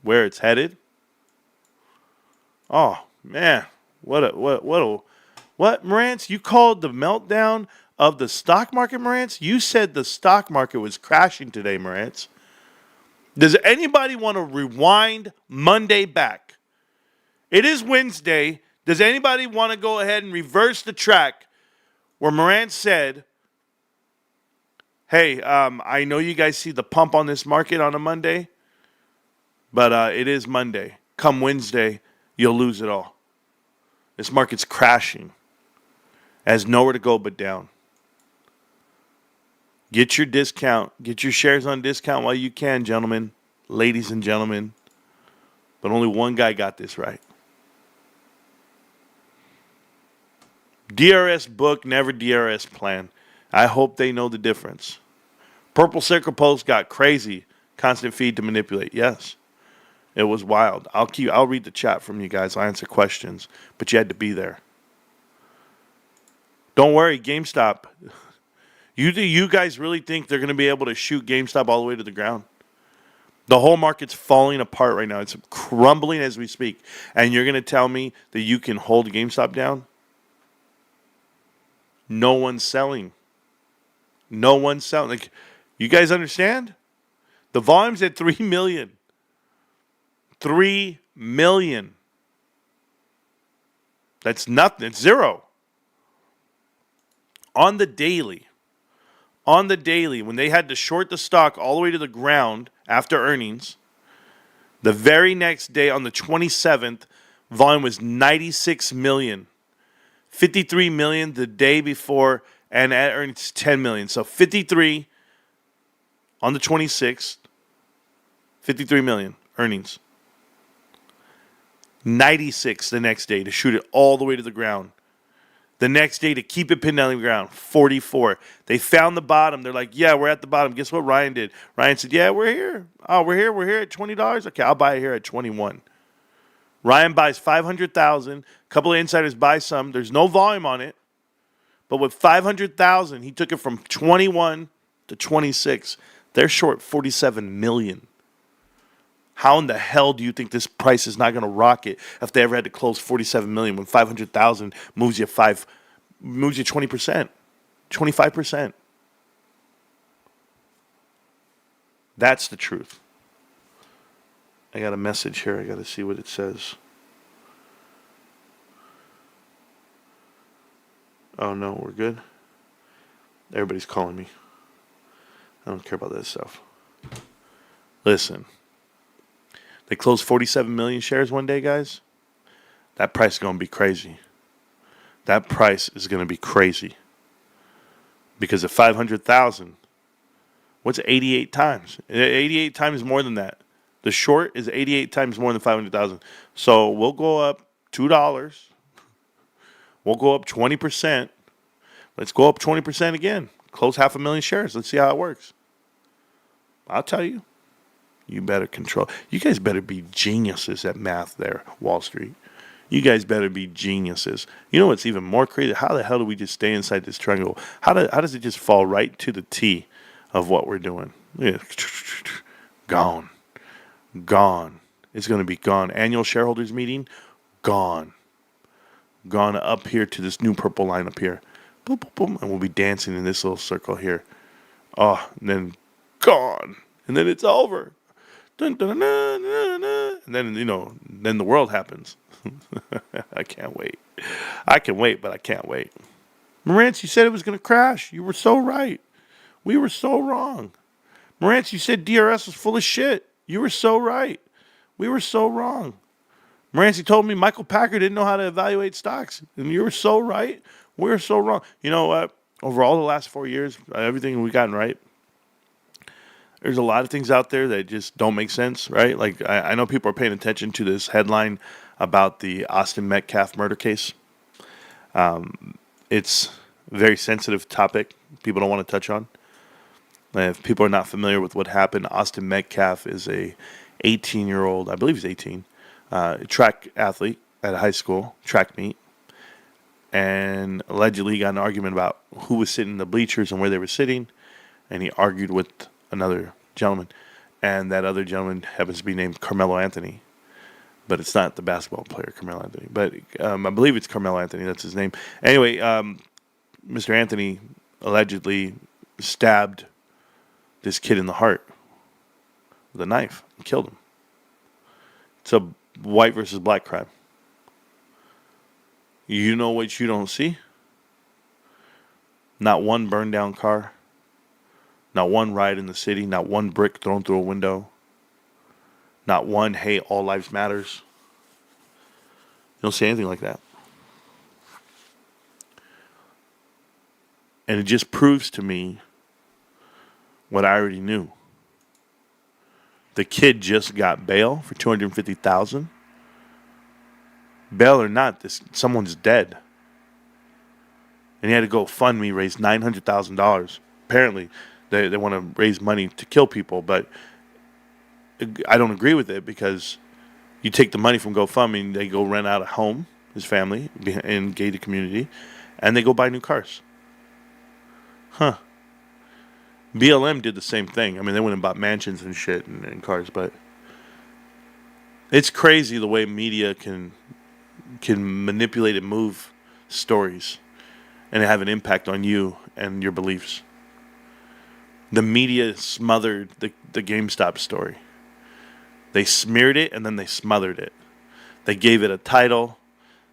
where it's headed. Oh man, what Marantz? You called the meltdown of the stock market, Marantz? You said the stock market was crashing today, Marantz. Does anybody want to rewind Monday back? It is Wednesday. Does anybody want to go ahead and reverse the track where Marantz said, hey, I know you guys see the pump on this market on a Monday, but it is Monday. Come Wednesday, you'll lose it all. This market's crashing. It has nowhere to go but down. Get your discount. Get your shares on discount while you can, gentlemen, ladies and gentlemen. But only one guy got this right. DRS book, never DRS plan. I hope they know the difference. Purple Circle Post got crazy. Constant feed to manipulate. Yes. It was wild. I'll read the chat from you guys. I'll answer questions. But you had to be there. Don't worry, GameStop. You guys really think they're going to be able to shoot GameStop all the way to the ground? The whole market's falling apart right now. It's crumbling as we speak. And you're going to tell me that you can hold GameStop down? No one's selling. No one's selling. Like, you guys understand? The volume's at 3 million. 3 million. That's nothing. It's zero. On the daily, when they had to short the stock all the way to the ground after earnings, the very next day on the 27th, volume was 96 million. 53 million the day before, and at earnings 10 million. So 53 on the 26th, 53 million earnings. 96 the next day to shoot it all the way to the ground. The next day to keep it pinned down to the ground, 44. They found the bottom. They're like, yeah, we're at the bottom. Guess what Ryan did? Ryan said, yeah, we're here. Oh, we're here at $20. Okay, I'll buy it here at 21. Ryan buys 500,000. A couple of insiders buy some. There's no volume on it. But with 500,000, he took it from 21 to 26. They're short 47 million. How in the hell do you think this price is not going to rocket if they ever had to close 47 million when 500,000 moves you 20%, 25%? That's the truth. I got a message here. I got to see what it says. Oh no, we're good. Everybody's calling me. I don't care about that stuff. Listen. They closed 47 million shares one day, guys. That price is going to be crazy. That price is going to be crazy. Because at 500,000, what's 88 times? 88 times more than that. The short is 88 times more than 500,000. So we'll go up $2. We'll go up 20%. Let's go up 20% again. Close 500,000 shares. Let's see how it works. I'll tell you. You better control. You guys better be geniuses at math there, Wall Street. You guys better be geniuses. You know what's even more crazy? How the hell do we just stay inside this triangle? How does it just fall right to the T of what we're doing? Yeah. Gone. Gone. It's going to be gone. Annual shareholders meeting, gone. Gone up here to this new purple line up here. Boom, boom, boom. And we'll be dancing in this little circle here. Oh, and then gone. And then it's over. Dun, dun, dun, dun, dun. And then, then the world happens. I can't wait. I can wait, but I can't wait. Marantz, you said it was going to crash. You were so right. We were so wrong. Marantz, you said DRS was full of shit. You were so right. We were so wrong. Marantz, you told me Michael Packard didn't know how to evaluate stocks. And you were so right. We were so wrong. You know what? Over all the last 4 years, everything we've gotten right, there's a lot of things out there that just don't make sense, right? Like, I know people are paying attention to this headline about the Austin Metcalf murder case. It's a very sensitive topic people don't want to touch on. If people are not familiar with what happened, Austin Metcalf is a 18-year-old, I believe he's 18, track athlete at a high school, track meet, and allegedly got in an argument about who was sitting in the bleachers and where they were sitting, and he argued with another gentleman, and that other gentleman happens to be named Carmelo Anthony, but it's not the basketball player Carmelo Anthony, but I believe it's Carmelo Anthony, that's his name. Anyway, Mr. Anthony allegedly stabbed this kid in the heart with a knife and killed him. It's a white versus black crime. You know what you don't see? Not one burned down car. Not one riot in the city. Not one brick thrown through a window. Not one, hey, all lives matters. You don't see anything like that. And it just proves to me what I already knew. The kid just got bail for $250,000. Bail or not, someone's dead. And he had to go fund me, raise $900,000. Apparently, they want to raise money to kill people, but I don't agree with it because you take the money from GoFundMe and they go rent out a home, his family, in gated community, and they go buy new cars. Huh. BLM did the same thing. I mean, they went and bought mansions and shit and cars, but it's crazy the way media can manipulate and move stories and have an impact on you and your beliefs. The media smothered the GameStop story. They smeared it and then they smothered it. They gave it a title,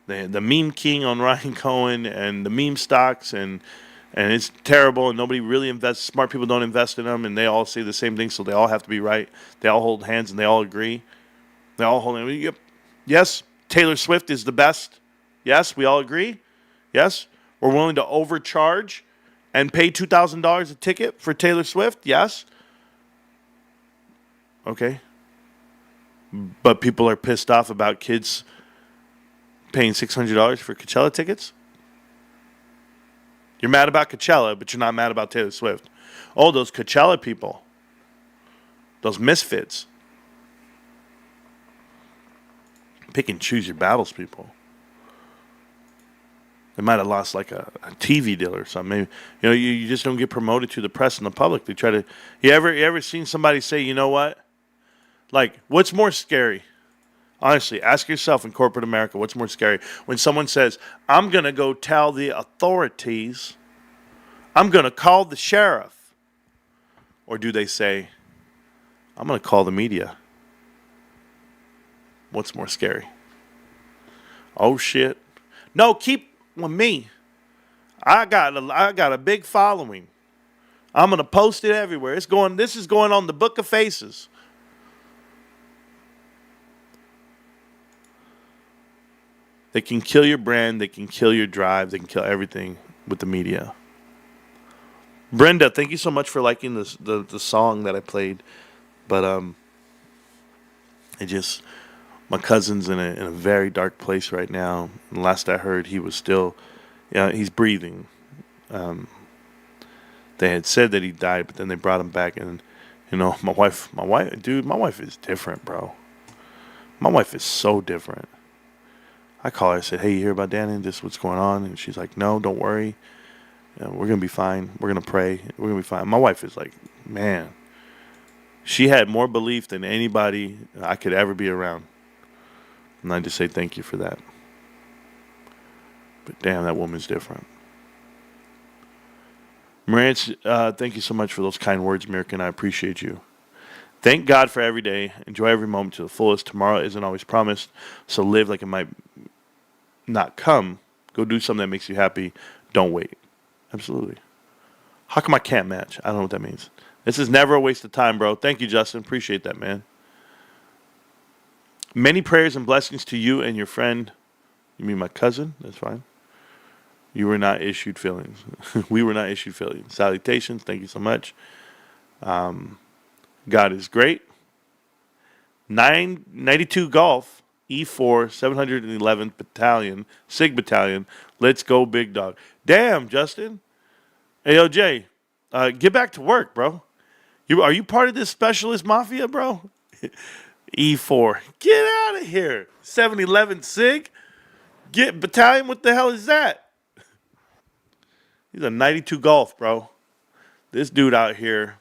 the meme king on Ryan Cohen and the meme stocks, and it's terrible, and nobody really invests. Smart people don't invest in them, and they all say the same thing, so they all have to be right. They all hold hands, and they all agree. They all hold hands. Yep. Yes, Taylor Swift is the best. Yes, we all agree. Yes, we're willing to overcharge and pay $2,000 a ticket for Taylor Swift. Yes. Okay. But people are pissed off about kids paying $600 for Coachella tickets. You're mad about Coachella, but you're not mad about Taylor Swift. Oh, those Coachella people. Those misfits. Pick and choose your battles, people. They might have lost like a TV deal or something. Maybe, you just don't get promoted to the press and the public. They try to. You ever seen somebody say, you know what? Like, what's more scary? Honestly, ask yourself in corporate America, what's more scary? When someone says, I'm going to go tell the authorities, I'm going to call the sheriff. Or do they say, I'm going to call the media? What's more scary? Oh, shit. No, keep with me. I got a big following. I'm going to post it everywhere. This is going on the Book of Faces. They can kill your brand. They can kill your drive. They can kill everything with the media. Brenda, thank you so much for liking the song that I played. But my cousin's in a very dark place right now. And last I heard, he was still, he's breathing. They had said that he died, but then they brought him back. And my wife, dude, my wife is different, bro. My wife is so different. I call her, I said, hey, you hear about Danny? This is what's going on. And she's like, no, don't worry. We're going to be fine. We're going to pray. We're going to be fine. My wife is like, man, she had more belief than anybody I could ever be around. And I just say thank you for that. But damn, that woman's different. Marantz, thank you so much for those kind words, Mirkin. I appreciate you. Thank God for every day. Enjoy every moment to the fullest. Tomorrow isn't always promised, so live like it might not come. Go do something that makes you happy. Don't wait. Absolutely. How come I can't match? I don't know what that means. This is never a waste of time, bro. Thank you, Justin. Appreciate that, man. Many prayers and blessings to you and your friend. You mean my cousin? That's fine. You were not issued feelings. We were not issued feelings. Salutations. Thank you so much. God is great. 992 Golf, E4, 711th Battalion, SIG Battalion. Let's go, big dog. Damn, Justin. Hey, yo, Jay, get back to work, bro. Are you part of this specialist mafia, bro? E4. Get out of here. 7-Eleven Sig. Get battalion. What the hell is that? He's a 92 Golf, bro. This dude out here.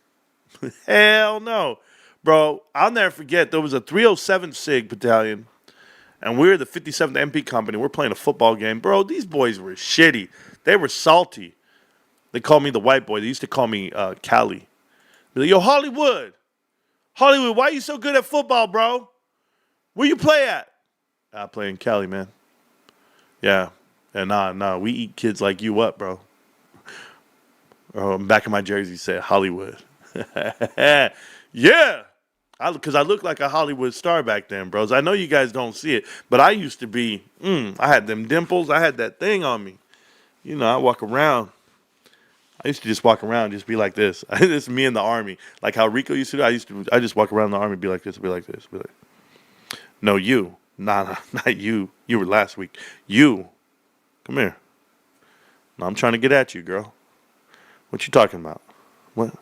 Hell no. Bro, I'll never forget. There was a 307 Sig battalion. And we're the 57th MP company. We're playing a football game. Bro, these boys were shitty. They were salty. They called me the white boy. They used to call me Cali. They're like, yo, Hollywood. Hollywood, why are you so good at football, bro? Where you play at? I play in Cali, man. Yeah. And nah. We eat kids like you up, bro. Back in my jersey said Hollywood. Yeah. Because I looked like a Hollywood star back then, bros. I know you guys don't see it, but I used to be, I had them dimples. I had that thing on me. You know, I walk around. I used to just walk around, just be like this. This is me in the army. Like how Rico used to do. I just walk around the army, be like this, be like this, be like. No, you. Nah, not you. You were last week. You. Come here. No, I'm trying to get at you, girl. What you talking about? What?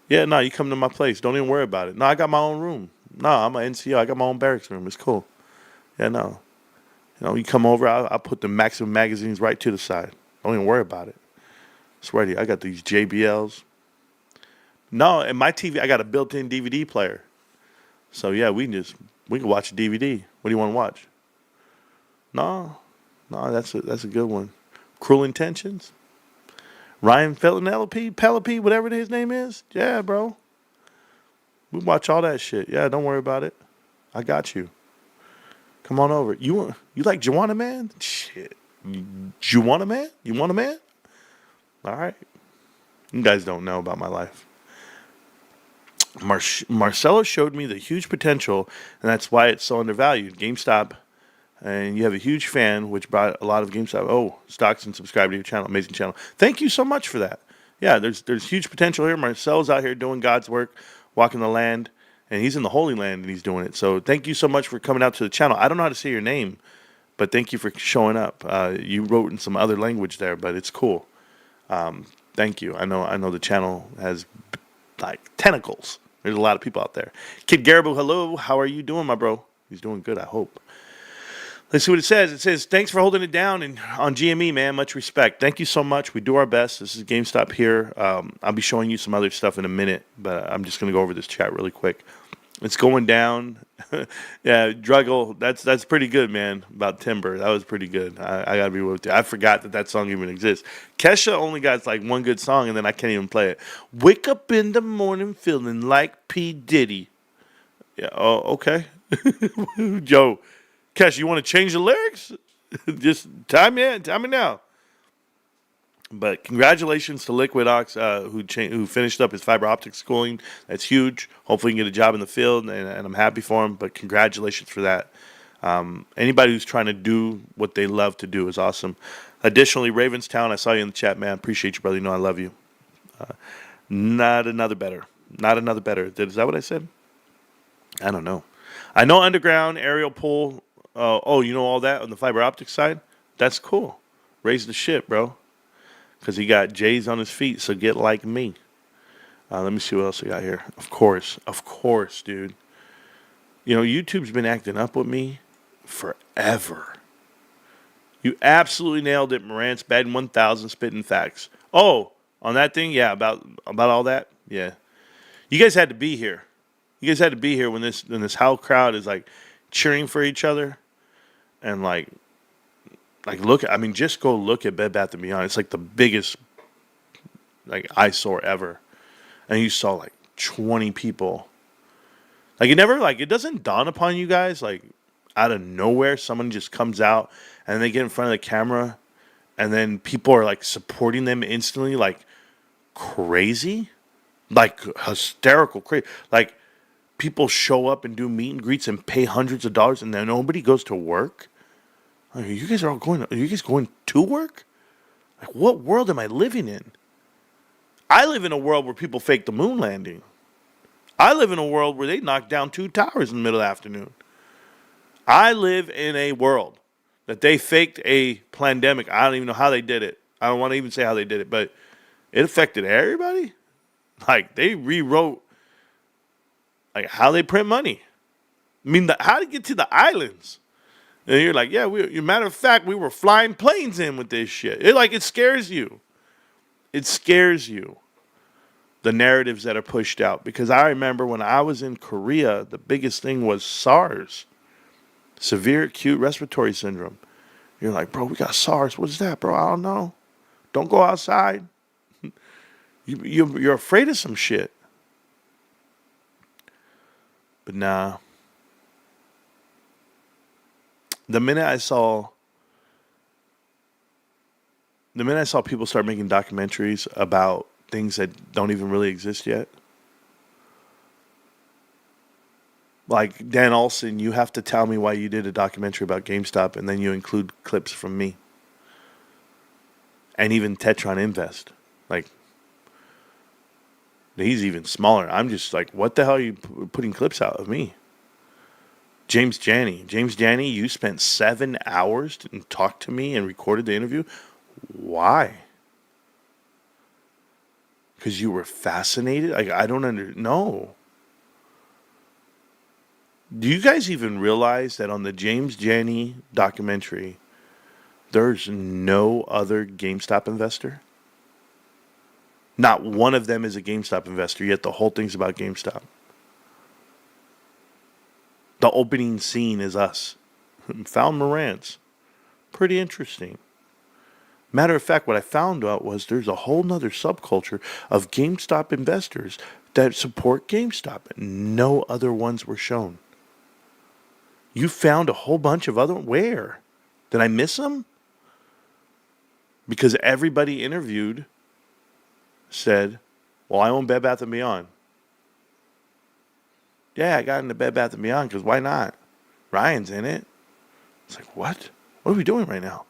Yeah, no, you come to my place. Don't even worry about it. No, I got my own room. No, I'm an NCO. I got my own barracks room. It's cool. Yeah, no. You know, you come over, I'll put the maximum magazines right to the side. Don't even worry about it. Swear to you, I got these JBLs. No, in my TV, I got a built-in DVD player. So, yeah, we can watch a DVD. What do you want to watch? No, that's a good one. Cruel Intentions. Ryan Penelope, whatever his name is. Yeah, bro. We watch all that shit. Yeah, don't worry about it. I got you. Come on over. You like Juana Man? Shit. Juana Man? You want a man? All right. You guys don't know about my life. Marcelo showed me the huge potential, and that's why it's so undervalued. GameStop, and you have a huge fan, which brought a lot of GameStop. Oh, stocks and subscribe to your channel. Amazing channel. Thank you so much for that. Yeah, there's huge potential here. Marcelo's out here doing God's work, walking the land, and he's in the Holy Land, and he's doing it. So thank you so much for coming out to the channel. I don't know how to say your name, but thank you for showing up. You wrote in some other language there, but it's cool. Thank you. I know the channel has like tentacles. There's a lot of people out there. Kid Garibu, hello. How are you doing, my bro? He's doing good, I hope. Let's see what it says. It says, thanks for holding it down and on GME, man. Much respect. Thank you so much. We do our best. This is GameStop here. I'll be showing you some other stuff in a minute, but I'm just going to go over this chat really quick. It's going down. Yeah, Druggle, that's pretty good, man, about Timber. That was pretty good. I got to be with you. I forgot that song even exists. Kesha only got like one good song, and then I can't even play it. Wake up in the morning feeling like P. Diddy. Yeah, oh, okay. Yo, Kesha, you want to change the lyrics? Just time me now. But congratulations to Liquid Ox, who finished up his fiber optic schooling. That's huge. Hopefully he can get a job in the field, and I'm happy for him. But congratulations for that. Anybody who's trying to do what they love to do is awesome. Additionally, Ravenstown, I saw you in the chat, man. Appreciate you, brother. You know I love you. Not another better. Is that what I said? I don't know. I know underground, aerial pull. You know all that on the fiber optic side? That's cool. Raise the shit, bro. Because he got J's on his feet, so get like me. Let me see what else I got here. Of course, dude. You know, YouTube's been acting up with me forever. You absolutely nailed it, Marantz. Bad 1000 spitting facts. Oh, on that thing? Yeah, about all that? Yeah. You guys had to be here. You guys had to be here when this whole crowd is like cheering for each other and like just go look at Bed Bath & Beyond. It's like the biggest like eyesore ever. And you saw like 20 people. Like it doesn't dawn upon you guys like out of nowhere someone just comes out and they get in front of the camera and then people are like supporting them instantly like crazy. Like hysterical crazy. Like people show up and do meet and greets and pay hundreds of dollars and then nobody goes to work. Are you guys going to work? Like, what world am I living in? I live in a world where people fake the moon landing. I live in a world where they knock down 2 towers in the middle of the afternoon. I live in a world that they faked a pandemic. I don't even know how they did it. I don't want to even say how they did it, but it affected everybody. Like, they rewrote like how they print money. I mean, how to get to the islands. And you're like, yeah, matter of fact, we were flying planes in with this shit. It scares you. It scares you. The narratives that are pushed out. Because I remember when I was in Korea, the biggest thing was SARS. Severe acute respiratory syndrome. You're like, bro, we got SARS. What is that, bro? I don't know. Don't go outside. You're afraid of some shit. But nah. The minute I saw people start making documentaries about things that don't even really exist yet. Like Dan Olson, you have to tell me why you did a documentary about GameStop and then you include clips from me. And even Tetron Invest. Like, he's even smaller. I'm just like, what the hell are you putting clips out of me? James Janney, you spent 7 hours and talked to me and recorded the interview. Why? Because you were fascinated? Like, I don't no. Do you guys even realize that on the James Janney documentary, there's no other GameStop investor? Not one of them is a GameStop investor, yet the whole thing's about GameStop. The opening scene is us. Found Marantz. Pretty interesting. Matter of fact, what I found out was there's a whole nother subculture of GameStop investors that support GameStop. No other ones were shown. You found a whole bunch of other... Where? Did I miss them? Because everybody interviewed said, well, I own Bed Bath & Beyond. Yeah, I got into Bed Bath & Beyond because why not? Ryan's in it. It's like, what? What are we doing right now?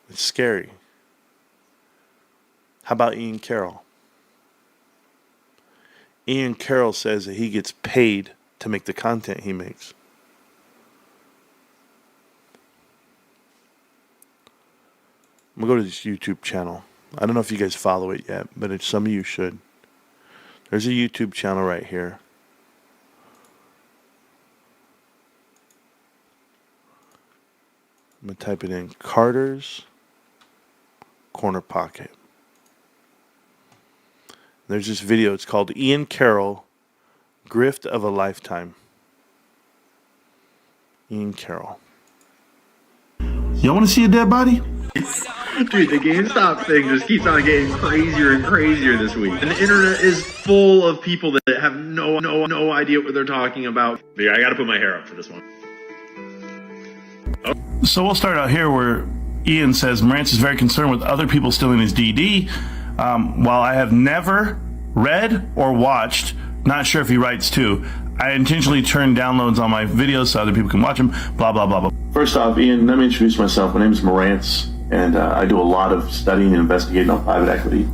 It's scary. How about Ian Carroll? Ian Carroll says that he gets paid to make the content he makes. I'm going to go to this YouTube channel. I don't know if you guys follow it yet, but some of you should. There's a YouTube channel right here. I'm going to type it in. Carter's Corner Pocket. There's this video. It's called Ian Carroll, Grift of a Lifetime. Ian Carroll. Y'all want to see a dead body? Dude, the GameStop thing just keeps on getting crazier and crazier this week. And the internet is full of people that have no idea what they're talking about. But yeah, I gotta put my hair up for this one. Oh. So we'll start out here where Ian says Marantz is very concerned with other people stealing his DD. While I have never read or watched, not sure if he writes too, I intentionally turn downloads on my videos so other people can watch them, blah, blah, blah, blah. First off, Ian, let me introduce myself. My name is Marantz, and I do a lot of studying and investigating on private equity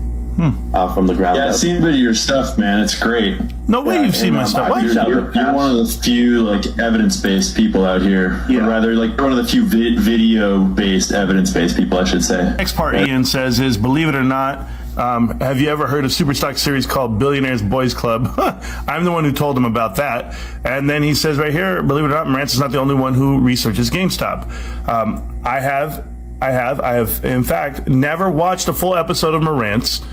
from the ground up. Yeah, I've seen a bit of your stuff, man. It's great. No way you've seen my stuff. What? You're one of the few evidence-based people out here. Yeah. Or rather, one of the few video-based, evidence-based people, I should say. Next part Ian says is, believe it or not, have you ever heard of Superstock series called Billionaires Boys Club? I'm the one who told him about that. And then he says right here, believe it or not, Marantz is not the only one who researches GameStop. I have, in fact, never watched a full episode of Marantz.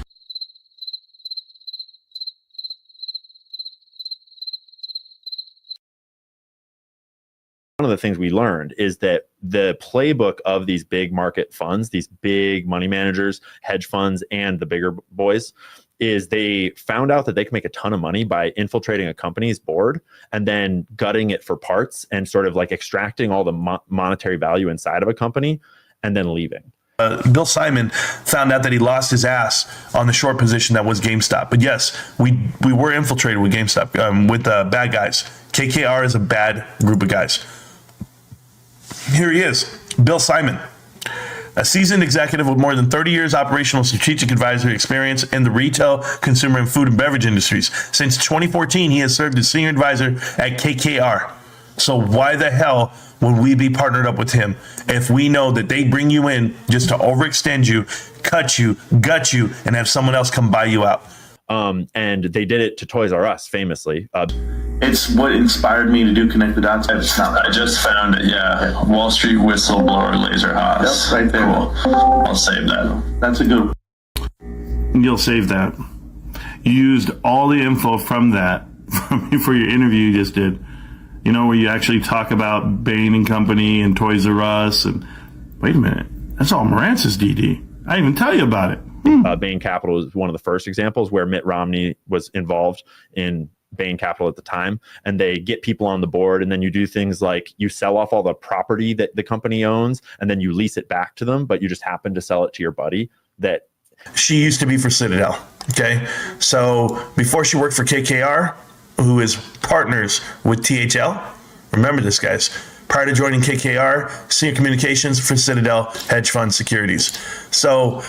One of the things we learned is that the playbook of these big market funds, these big money managers, hedge funds, and the bigger boys, is they found out that they can make a ton of money by infiltrating a company's board and then gutting it for parts and sort of extracting all the monetary value inside of a company and then leaving. Bill Simon found out that he lost his ass on the short position that was GameStop. But yes, we were infiltrated with GameStop, with bad guys. KKR is a bad group of guys. Here he is, Bill Simon, a seasoned executive with more than 30 years operational strategic advisory experience in the retail, consumer, and food and beverage industries. Since 2014, he has served as senior advisor at KKR. So why the hell would we be partnered up with him if we know that they bring you in just to overextend you, cut you, gut you, and have someone else come buy you out? And they did it to Toys R Us famously. It's what inspired me to do Connect the Dots. I just found it. Yeah, Wall Street whistleblower Laser Haas. Yep, right there. Cool. I'll save that. That's a good. You'll save that. You used all the info from that for your interview you just did. You know, where you actually talk about Bain and Company and Toys R Us. And wait a minute, that's all Marantz's DD. I didn't even tell you about it. Bain Capital is one of the first examples where Mitt Romney was involved in Bain Capital at the time, and they get people on the board, and then you do things like you sell off all the property that the company owns, and then you lease it back to them, but you just happen to sell it to your buddy that. She used to be for Citadel. Okay. So before she worked for KKR, who is partners with THL, remember this, guys. Prior to joining KKR, senior communications for Citadel Hedge Fund Securities. So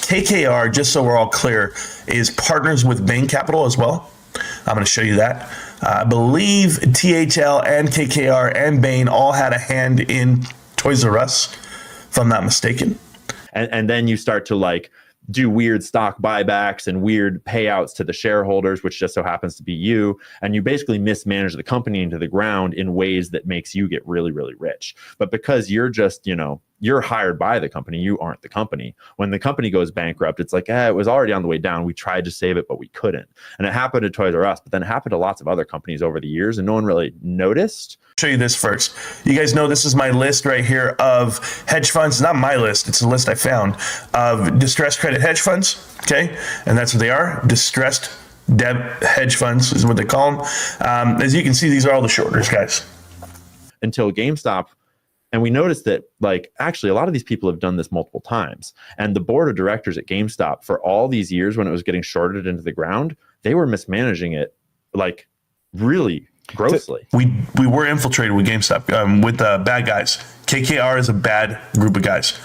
KKR, just so we're all clear, is partners with Bain Capital as well. I'm going to show you that. I believe THL and KKR and Bain all had a hand in Toys R Us, if I'm not mistaken. And then you start to like do weird stock buybacks and weird payouts to the shareholders, which just so happens to be you. And you basically mismanage the company into the ground in ways that makes you get really, really rich. But because you're just, you know, you're hired by the company, you aren't the company. When the company goes bankrupt, it's like, it was already on the way down. We tried to save it, but we couldn't. And it happened to Toys R Us, but then it happened to lots of other companies over the years, and no one really noticed. Show you this first. You guys know this is my list right here of hedge funds. Not my list, it's a list I found of distressed credit hedge funds. Okay, and that's what they are. Distressed debt hedge funds is what they call them. As you can see, these are all the shorters, guys. Until GameStop. And we noticed that, like, actually, a lot of these people have done this multiple times. And the board of directors at GameStop, for all these years when it was getting shorted into the ground, they were mismanaging it, like, really grossly. We were infiltrated with GameStop, with bad guys. KKR is a bad group of guys.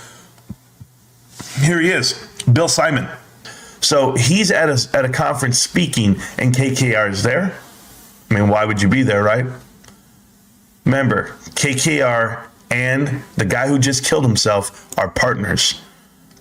Here he is, Bill Simon. So he's at a conference speaking, and KKR is there. I mean, why would you be there, right? Remember, KKR and the guy who just killed himself are partners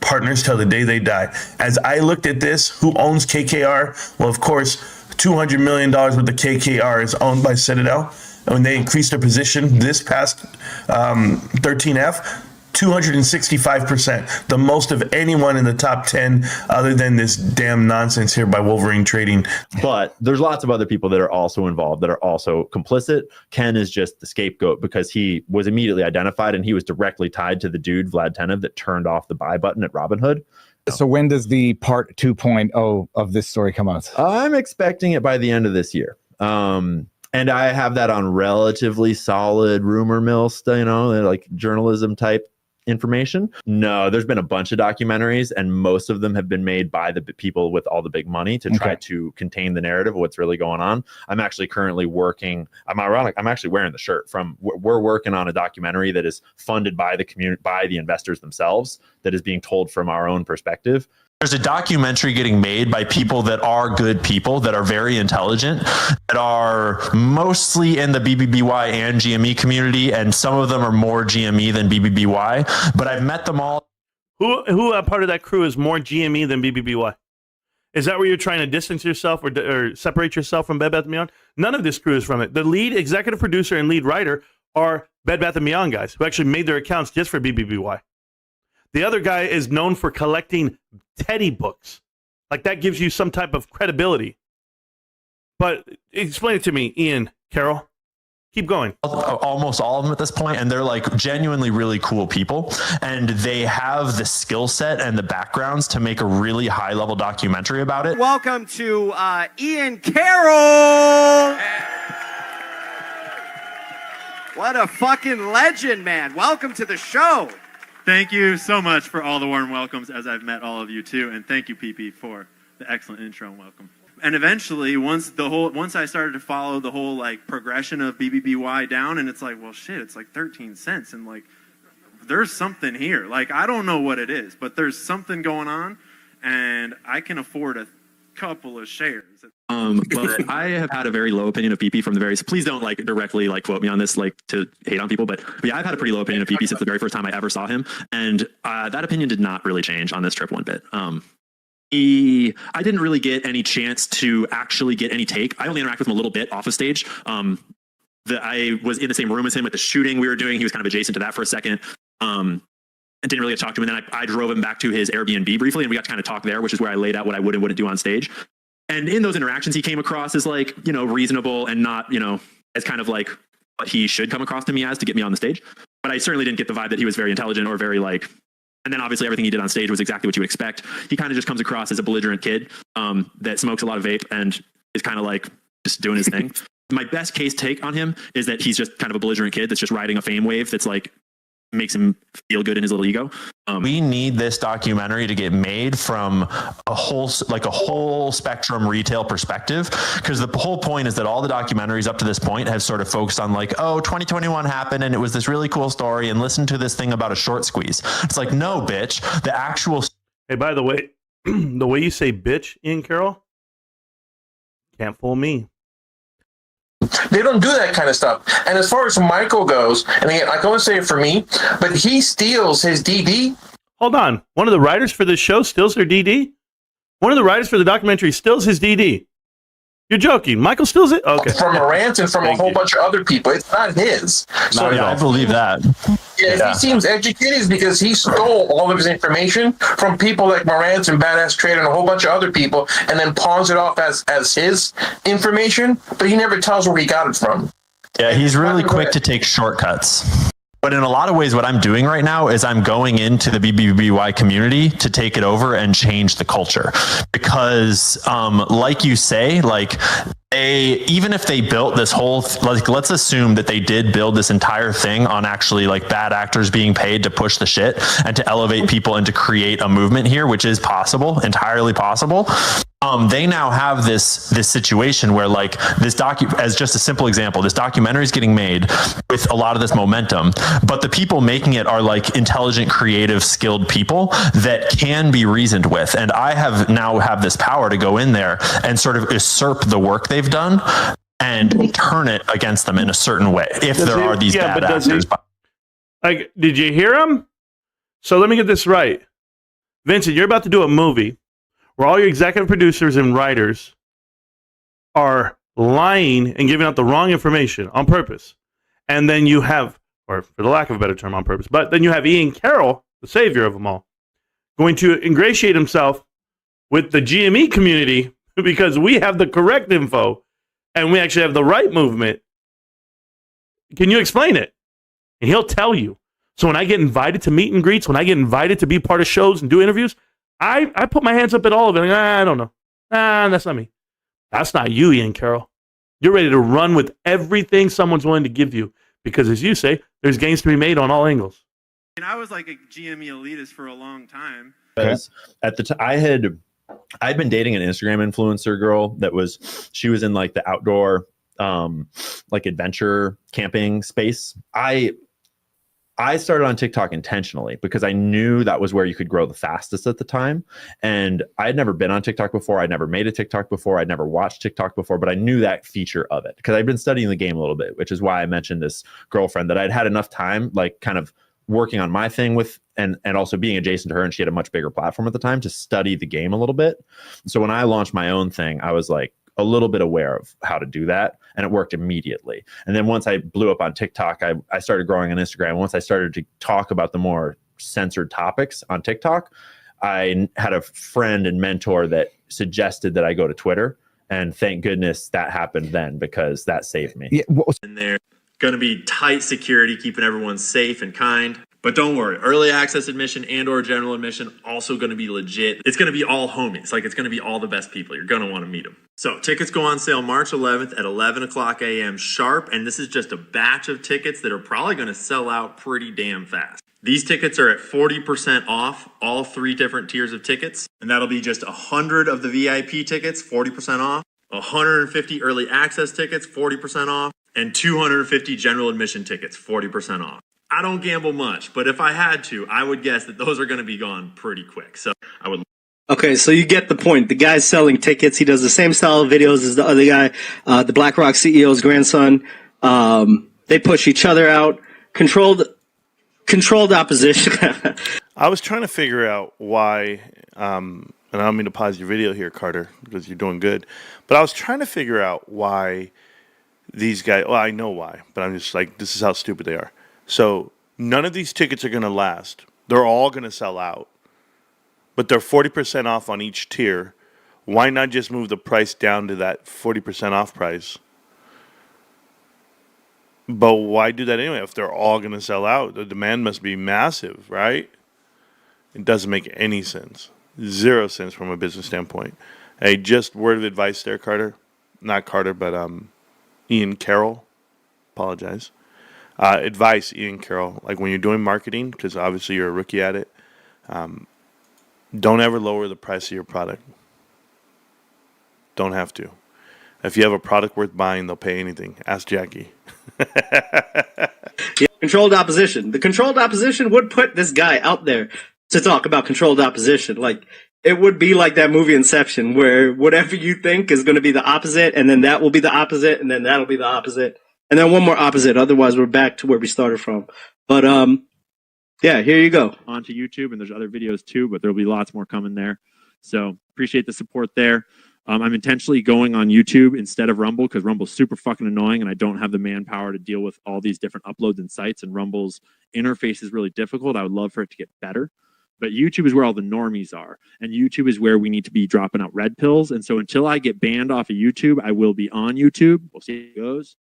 till the day they die. As I looked at this, who owns KKR? Well, of course, $200 million worth of KKR is owned by Citadel. And when they increased their position this past 13F, 265%, the most of anyone in the top 10 other than this damn nonsense here by Wolverine Trading. But there's lots of other people that are also involved, that are also complicit. Ken is just the scapegoat because he was immediately identified, and he was directly tied to the dude, Vlad Tenev, that turned off the buy button at Robinhood. So when does the part 2.0 of this story come out? I'm expecting it by the end of this year. And I have that on relatively solid rumor mill, like journalism type information. No, there's been a bunch of documentaries, and most of them have been made by the people with all the big money to try to contain the narrative of what's really going on. I'm actually currently working. I'm actually wearing the shirt from. We're working on a documentary that is funded by the community, by the investors themselves, that is being told from our own perspective. There's a documentary getting made by people that are good people, that are very intelligent, that are mostly in the BBBY and GME community, and some of them are more GME than BBBY, but I've met them all. Who part of that crew is more GME than BBBY? Is that where you're trying to distance yourself or separate yourself from Bed Bath & Beyond? None of this crew is from it. The lead executive producer and lead writer are Bed Bath & Beyond guys who actually made their accounts just for BBBY. The other guy is known for collecting Teddy books. Like, that gives you some type of credibility. But explain it to me, Ian, Carroll. Keep going. Almost all of them at this point, and they're like genuinely really cool people, and they have the skill set and the backgrounds to make a really high level documentary about it. Welcome to Ian Carroll. What a fucking legend, man. Welcome to the show. Thank you so much for all the warm welcomes, as I've met all of you too, and thank you, PP, for the excellent intro and welcome. And eventually, once I started to follow the whole like progression of BBBY down, and it's like, well, shit, it's like 13 cents, and like, there's something here. Like, I don't know what it is, but there's something going on, and I can afford a couple of shares. But I have had a very low opinion of PP from the very. Please don't like directly like quote me on this, like to hate on people. But yeah, I've had a pretty low opinion of PP since the very first time I ever saw him, and that opinion did not really change on this trip one bit. I didn't really get any chance to actually get any take. I only interacted with him a little bit off of stage. I was in the same room as him at the shooting we were doing. He was kind of adjacent to that for a second. And didn't really get to talk to him. And then I drove him back to his Airbnb briefly, and we got to kind of talk there, which is where I laid out what I would and wouldn't do on stage. And in those interactions, he came across as like, reasonable and not, as kind of like what he should come across to me as to get me on the stage. But I certainly didn't get the vibe that he was very intelligent or very like, and then obviously everything he did on stage was exactly what you would expect. He kind of just comes across as a belligerent kid that smokes a lot of vape and is kind of like just doing his thing. My best case take on him is that he's just kind of a belligerent kid that's just riding a fame wave that's like makes him feel good in his little ego. We need this documentary to get made from a whole spectrum retail perspective, because the whole point is that all the documentaries up to this point have sort of focused on like, 2021 happened and it was this really cool story, and listen to this thing about a short squeeze. It's like, no, bitch, the actual. Hey, by the way, the way you say bitch, Ian Carroll, can't fool me. They don't do that kind of stuff. And as far as Michael goes, and again, I can only say it for me, but he steals his DD. Hold on. One of the writers for this show steals their DD? One of the writers for the documentary steals his DD? You're joking. Michael steals it? Okay. From Marantz and from a whole bunch of other people. It's not his. So I believe that. Yeah, if he seems educated, it's because he stole all of his information from people like Marantz and Badass Trader and a whole bunch of other people, and then pawns it off as his information, but he never tells where he got it from. Yeah, he's really quick to take shortcuts. But in a lot of ways, what I'm doing right now is I'm going into the BBBY community to take it over and change the culture. Because, like you say, like, even if they built this whole, like, let's assume that they did build this entire thing on actually like bad actors being paid to push the shit and to elevate people and to create a movement here, which is possible, entirely possible. They now have this situation where, like, this as just a simple example, this documentary is getting made with a lot of this momentum, but the people making it are like intelligent, creative, skilled people that can be reasoned with. And I have this power to go in there and sort of usurp the work they've done and turn it against them in a certain way. If there are these bad actors. Like, did you hear him? So let me get this right. Vincent, you're about to do a movie where all your executive producers and writers are lying and giving out the wrong information on purpose. And then you have, or for the lack of a better term, on purpose, but then you have Ian Carroll, the savior of them all, going to ingratiate himself with the GME community because we have the correct info and we actually have the right movement. Can you explain it? And he'll tell you. So when I get invited to meet and greets, when I get invited to be part of shows and do interviews, I put my hands up at all of it. Like, I don't know. That's not me. That's not you, Ian Carroll. You're ready to run with everything someone's willing to give you. Because as you say, there's gains to be made on all angles. And I was like a GME elitist for a long time. Because at the time, I'd been dating an Instagram influencer girl she was in like the outdoor, like adventure camping space. I started on TikTok intentionally because I knew that was where you could grow the fastest at the time. And I had never been on TikTok before. I'd never made a TikTok before. I'd never watched TikTok before, but I knew that feature of it because I'd been studying the game a little bit, which is why I mentioned this girlfriend that I'd had enough time, like kind of working on my thing with, and also being adjacent to her. And she had a much bigger platform at the time to study the game a little bit. So when I launched my own thing, I was like a little bit aware of how to do that. And it worked immediately. And then once I blew up on TikTok, I started growing on Instagram. Once I started to talk about the more censored topics on TikTok, I had a friend and mentor that suggested that I go to Twitter. And thank goodness that happened then, because that saved me. Yeah, and they're going to be tight security, keeping everyone safe and kind. But don't worry, early access admission and or general admission also going to be legit. It's going to be all homies. Like, it's going to be all the best people. You're going to want to meet them. So tickets go on sale March 11th at 11 o'clock a.m. sharp. And this is just a batch of tickets that are probably going to sell out pretty damn fast. These tickets are at 40% off all 3 different tiers of tickets. And that'll be just 100 of the VIP tickets, 40% off, 150 early access tickets, 40% off, and 250 general admission tickets, 40% off. I don't gamble much, but if I had to, I would guess that those are going to be gone pretty quick. So I would. Okay, so you get the point. The guy's selling tickets. He does the same style of videos as the other guy, the BlackRock CEO's grandson. They push each other out. Controlled opposition. I was trying to figure out why and I don't mean to pause your video here, Carter, because you're doing good. But I was trying to figure out why these guys, well, I know why, but I'm just like, this is how stupid they are. So none of these tickets are going to last. They're all going to sell out. But they're 40% off on each tier. Why not just move the price down to that 40% off price? But why do that anyway? If they're all going to sell out, the demand must be massive, right? It doesn't make any sense. 0 sense from a business standpoint. Hey, just word of advice there, Carter. Not Carter, but Ian Carroll. Apologize. Advice, Ian Carroll. Like when you're doing marketing, because obviously you're a rookie at it, don't ever lower the price of your product. Don't have to. If you have a product worth buying, they'll pay anything. Ask Jackie. Yeah, controlled opposition. The controlled opposition would put this guy out there to talk about controlled opposition. Like, it would be like that movie Inception, where whatever you think is going to be the opposite, and then that will be the opposite, and then that'll be the opposite, and then one more opposite. Otherwise, we're back to where we started from. But yeah, here you go. Onto YouTube, and there's other videos too, but there'll be lots more coming there. So appreciate the support there. I'm intentionally going on YouTube instead of Rumble because Rumble's super fucking annoying and I don't have the manpower to deal with all these different uploads and sites, and Rumble's interface is really difficult. I would love for it to get better. But YouTube is where all the normies are, and YouTube is where we need to be dropping out red pills. And so until I get banned off of YouTube, I will be on YouTube. We'll see how it goes.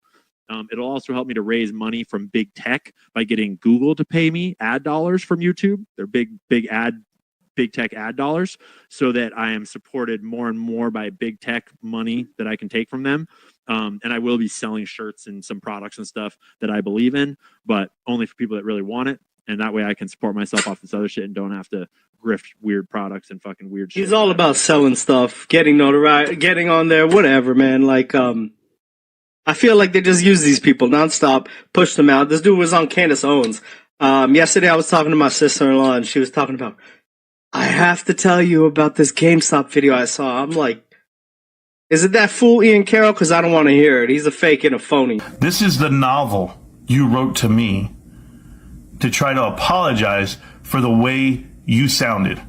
It'll also help me to raise money from big tech by getting Google to pay me ad dollars from YouTube. They're big tech ad dollars, so that I am supported more and more by big tech money that I can take from them. And I will be selling shirts and some products and stuff that I believe in, but only for people that really want it. And that way I can support myself off this other shit and don't have to grift weird products and fucking weird shit. He's all about selling stuff, getting notoriety, getting on there, whatever, man. Like, I feel like they just use these people nonstop, push them out. This dude was on Candace Owens. Yesterday I was talking to my sister-in-law and she was talking about, I have to tell you about this GameStop video I saw. I'm like, is it that fool Ian Carroll? Because I don't want to hear it. He's a fake and a phony. This is the novel you wrote to me to try to apologize for the way you sounded.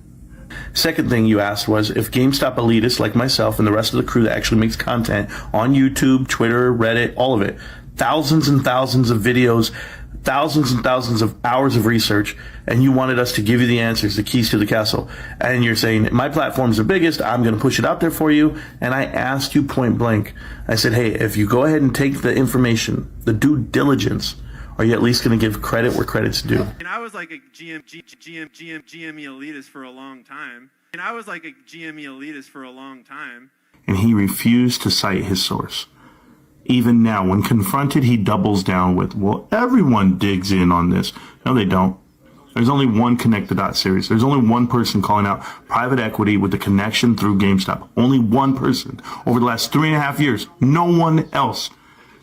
Second thing you asked was if GameStop elitists like myself and the rest of the crew that actually makes content on YouTube, Twitter, Reddit, all of it, thousands and thousands of videos, thousands and thousands of hours of research, and you wanted us to give you the answers, the keys to the castle. And you're saying, my platform's the biggest, I'm going to push it out there for you. And I asked you point blank, I said, hey, if you go ahead and take the information, the due diligence, are you at least going to give credit where credit's due? And I was like a GME elitist for a long time. And he refused to cite his source. Even now, when confronted, he doubles down with, well, everyone digs in on this. No, they don't. There's only one Connect the Dot series. There's only one person calling out private equity with the connection through GameStop. Only one person over the last 3.5 years. No one else.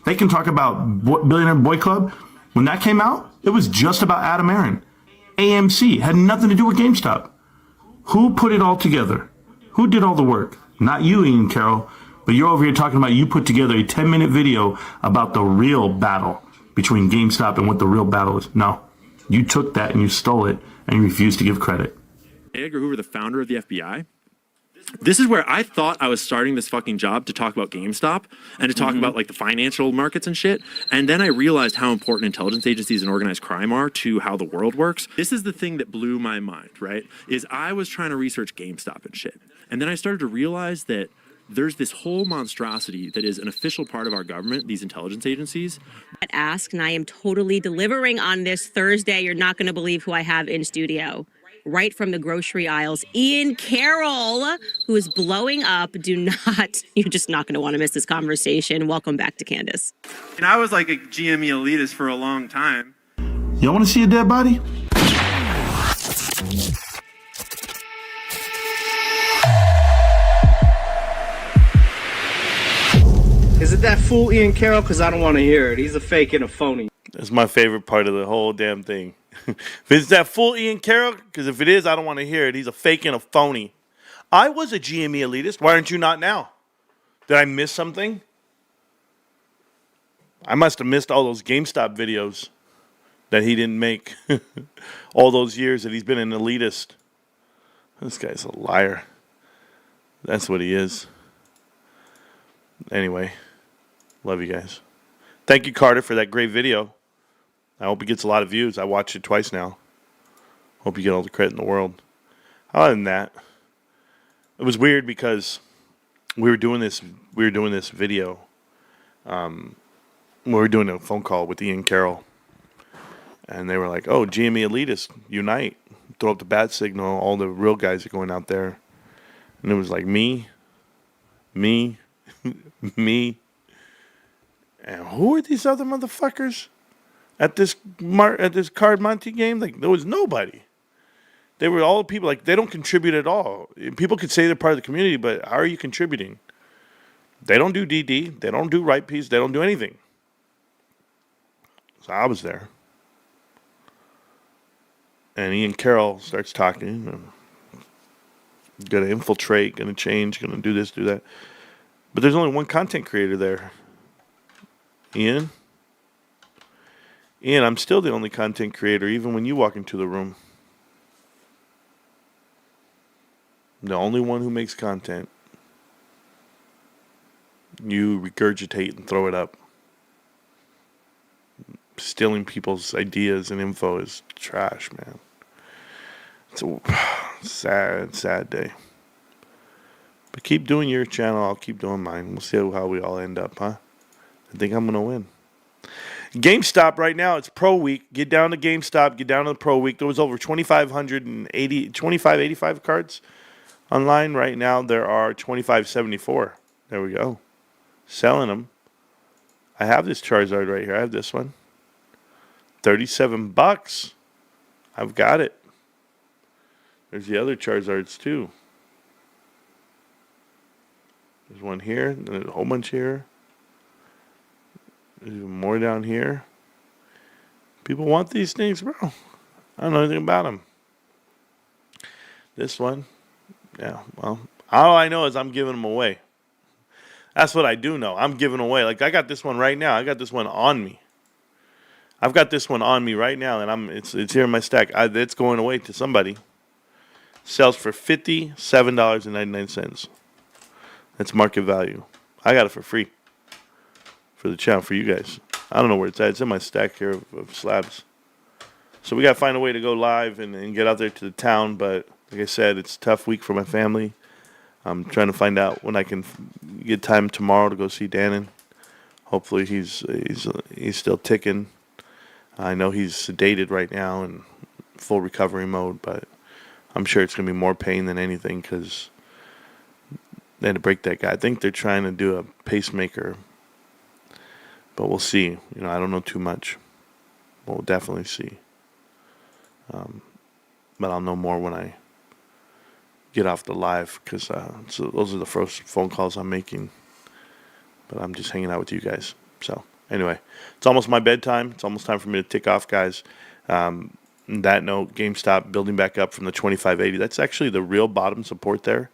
They can talk about Billionaire Boy Club. When that came out, it was just about Adam Aaron. AMC had nothing to do with GameStop. Who put it all together? Who did all the work? Not you, Ian Carroll, but you're over here talking about you put together a 10-minute video about the real battle between GameStop and what the real battle is. No, you took that and you stole it and you refused to give credit. Edgar Hoover, the founder of the FBI. This is where I thought I was starting this fucking job to talk about GameStop and to talk about like the financial markets and shit. And then I realized how important intelligence agencies and organized crime are to how the world works. This is the thing that blew my mind, right? Is I was trying to research GameStop and shit. And then I started to realize that there's this whole monstrosity that is an official part of our government, these intelligence agencies. Ask, and I am totally delivering on this Thursday. You're not going to believe who I have in studio. Right from the grocery aisles, Ian Carroll, who is blowing up. You're just not going to want to miss this conversation. Welcome back to Candace. And I was like a GME elitist for a long time. Y'all want to see a dead body? Is it that fool Ian Carroll? Because I don't want to hear it. He's a fake and a phony. That's my favorite part of the whole damn thing. If it's that full Ian Carroll, because if it is, I don't want to hear it. He's a fake and a phony. I was a GME elitist. Why aren't you not now? Did I miss something? I must have missed all those GameStop videos that he didn't make. All those years that he's been an elitist. This guy's a liar. That's what he is. Anyway, love you guys. Thank you, Carter, for that great video. I hope it gets a lot of views. I watched it twice now. Hope you get all the credit in the world. Other than that, it was weird because we were doing this video. We were doing a phone call with Ian Carroll, and they were like, "Oh, GME elitists unite! Throw up the bat signal! All the real guys are going out there." And it was like me, me, and who are these other motherfuckers at this card Monte game? Like, there was nobody. They were all people, like, they don't contribute at all. People could say they're part of the community, but how are you contributing? They don't do DD. They don't do right piece. They don't do anything. So I was there. And Ian Carroll starts talking. Going to infiltrate, going to change, going to do this, do that. But there's only one content creator there. Ian, I'm still the only content creator, even when you walk into the room. The only one who makes content. You regurgitate and throw it up. Stealing people's ideas and info is trash, man. It's a sad day. But keep doing your channel. I'll keep doing mine. We'll see how we all end up, huh? I think I'm going to win. GameStop right now, it's Pro Week. Get down to GameStop. Get down to the Pro Week. There was over 2,585 cards online. Right now, there are 2,574. There we go. Selling them. I have this Charizard right here. I have this one. $37. I've got it. There's the other Charizards too. There's one here, and there's a whole bunch here. There's even more down here. People want these things, bro. I don't know anything about them. This one, yeah, well, all I know is I'm giving them away. That's what I do know. I'm giving away. Like, I got this one right now. I got this one on me. I've got this one on me right now, and it's here in my stack. It's going away to somebody. Sells for $57.99. That's market value. I got it for free. For the channel, for you guys. I don't know where it's at. It's in my stack here of slabs. So we got to find a way to go live and get out there to the town. But like I said, it's a tough week for my family. I'm trying to find out when I can get time tomorrow to go see Dannon. Hopefully he's still ticking. I know he's sedated right now and full recovery mode, but I'm sure it's going to be more pain than anything because they had to break that guy. I think they're trying to do a pacemaker, but we'll see. You know, I don't know too much. We'll definitely see. But I'll know more when I get off the live because so those are the first phone calls I'm making. But I'm just hanging out with you guys. So anyway, it's almost my bedtime. It's almost time for me to tick off, guys. On that note, GameStop building back up from the 2580. That's actually the real bottom support there.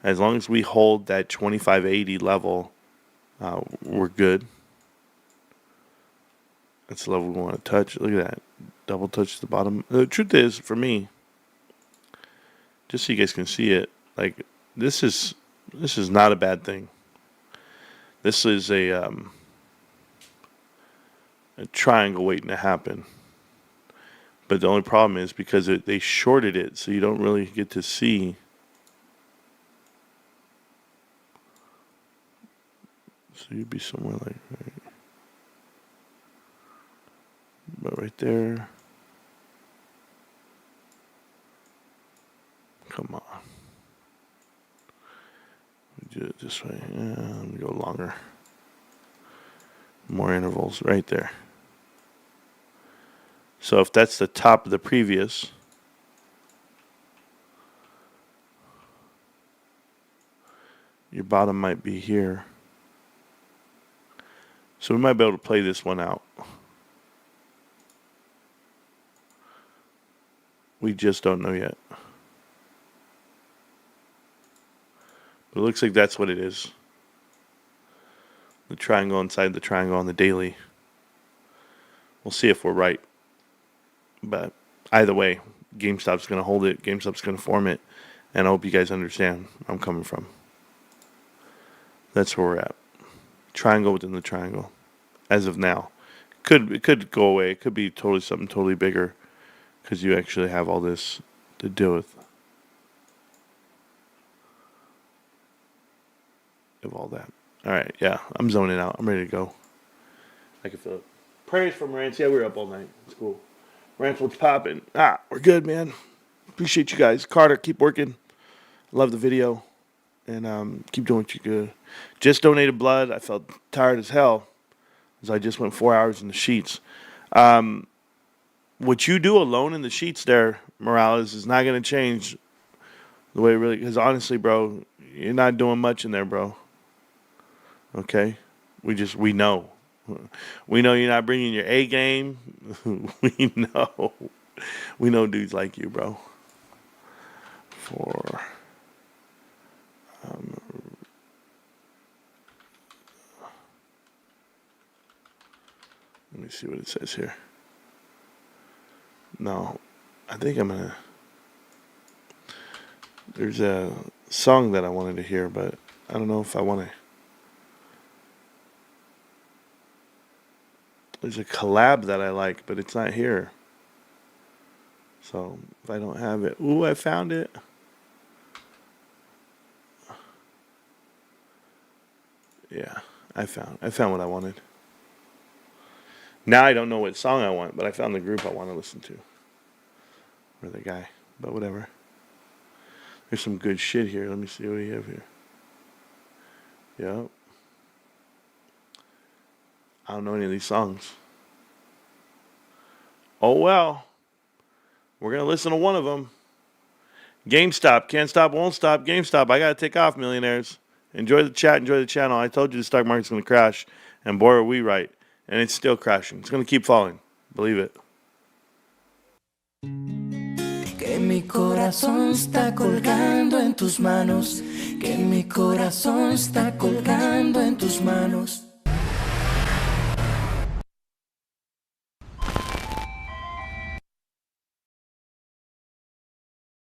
As long as we hold that 2580 level, we're good. That's the level we want to touch. Look at that. Double touch the bottom. The truth is, for me, just so you guys can see it, like this is not a bad thing. This is a triangle waiting to happen. But the only problem is because they shorted it, so you don't really get to see. So you'd be somewhere like right there. Come on. Do it this way. Yeah, let me go longer. More intervals right there. So if that's the top of the previous, your bottom might be here. So we might be able to play this one out. We just don't know yet. But it looks like that's what it is. The triangle inside the triangle on the daily. We'll see if we're right. But either way, GameStop's going to hold it. GameStop's going to form it. And I hope you guys understand where I'm coming from. That's where we're at. Triangle within the triangle, as of now. It could go away. It could be totally something totally bigger, because you actually have all this to deal with. Of all that. All right, yeah, I'm zoning out. I'm ready to go. I can feel it. Prayers from Marantz. Yeah, we were up all night. It's cool. Marantz, what's popping? We're good, man. Appreciate you guys. Carter, keep working. Love the video. And keep doing what you good. Just donated blood. I felt tired as hell, as I just went 4 hours in the sheets. What you do alone in the sheets there, Morales, is not going to change the way it really... Because honestly, bro, you're not doing much in there, bro. Okay? We know. We know you're not bringing your A game. We know. We know dudes like you, bro. Let me see what it says here. No, I think I'm gonna... There's a song that I wanted to hear, but I don't know if I want to... There's a collab that I like, but it's not here. So if I don't have it... Ooh, I found it. Yeah, I found what I wanted. Now I don't know what song I want, but I found the group I want to listen to. Or the guy, but whatever. There's some good shit here. Let me see what we have here. Yep. I don't know any of these songs. Oh well. We're going to listen to one of them. GameStop. Can't stop, won't stop. GameStop. I got to take off, millionaires. Enjoy the chat. Enjoy the channel. I told you the stock market's going to crash. And boy, are we right. And it's still crashing. It's going to keep falling. Believe it. Que mi corazón está colgando en tus manos. Que mi corazón está colgando en tus manos.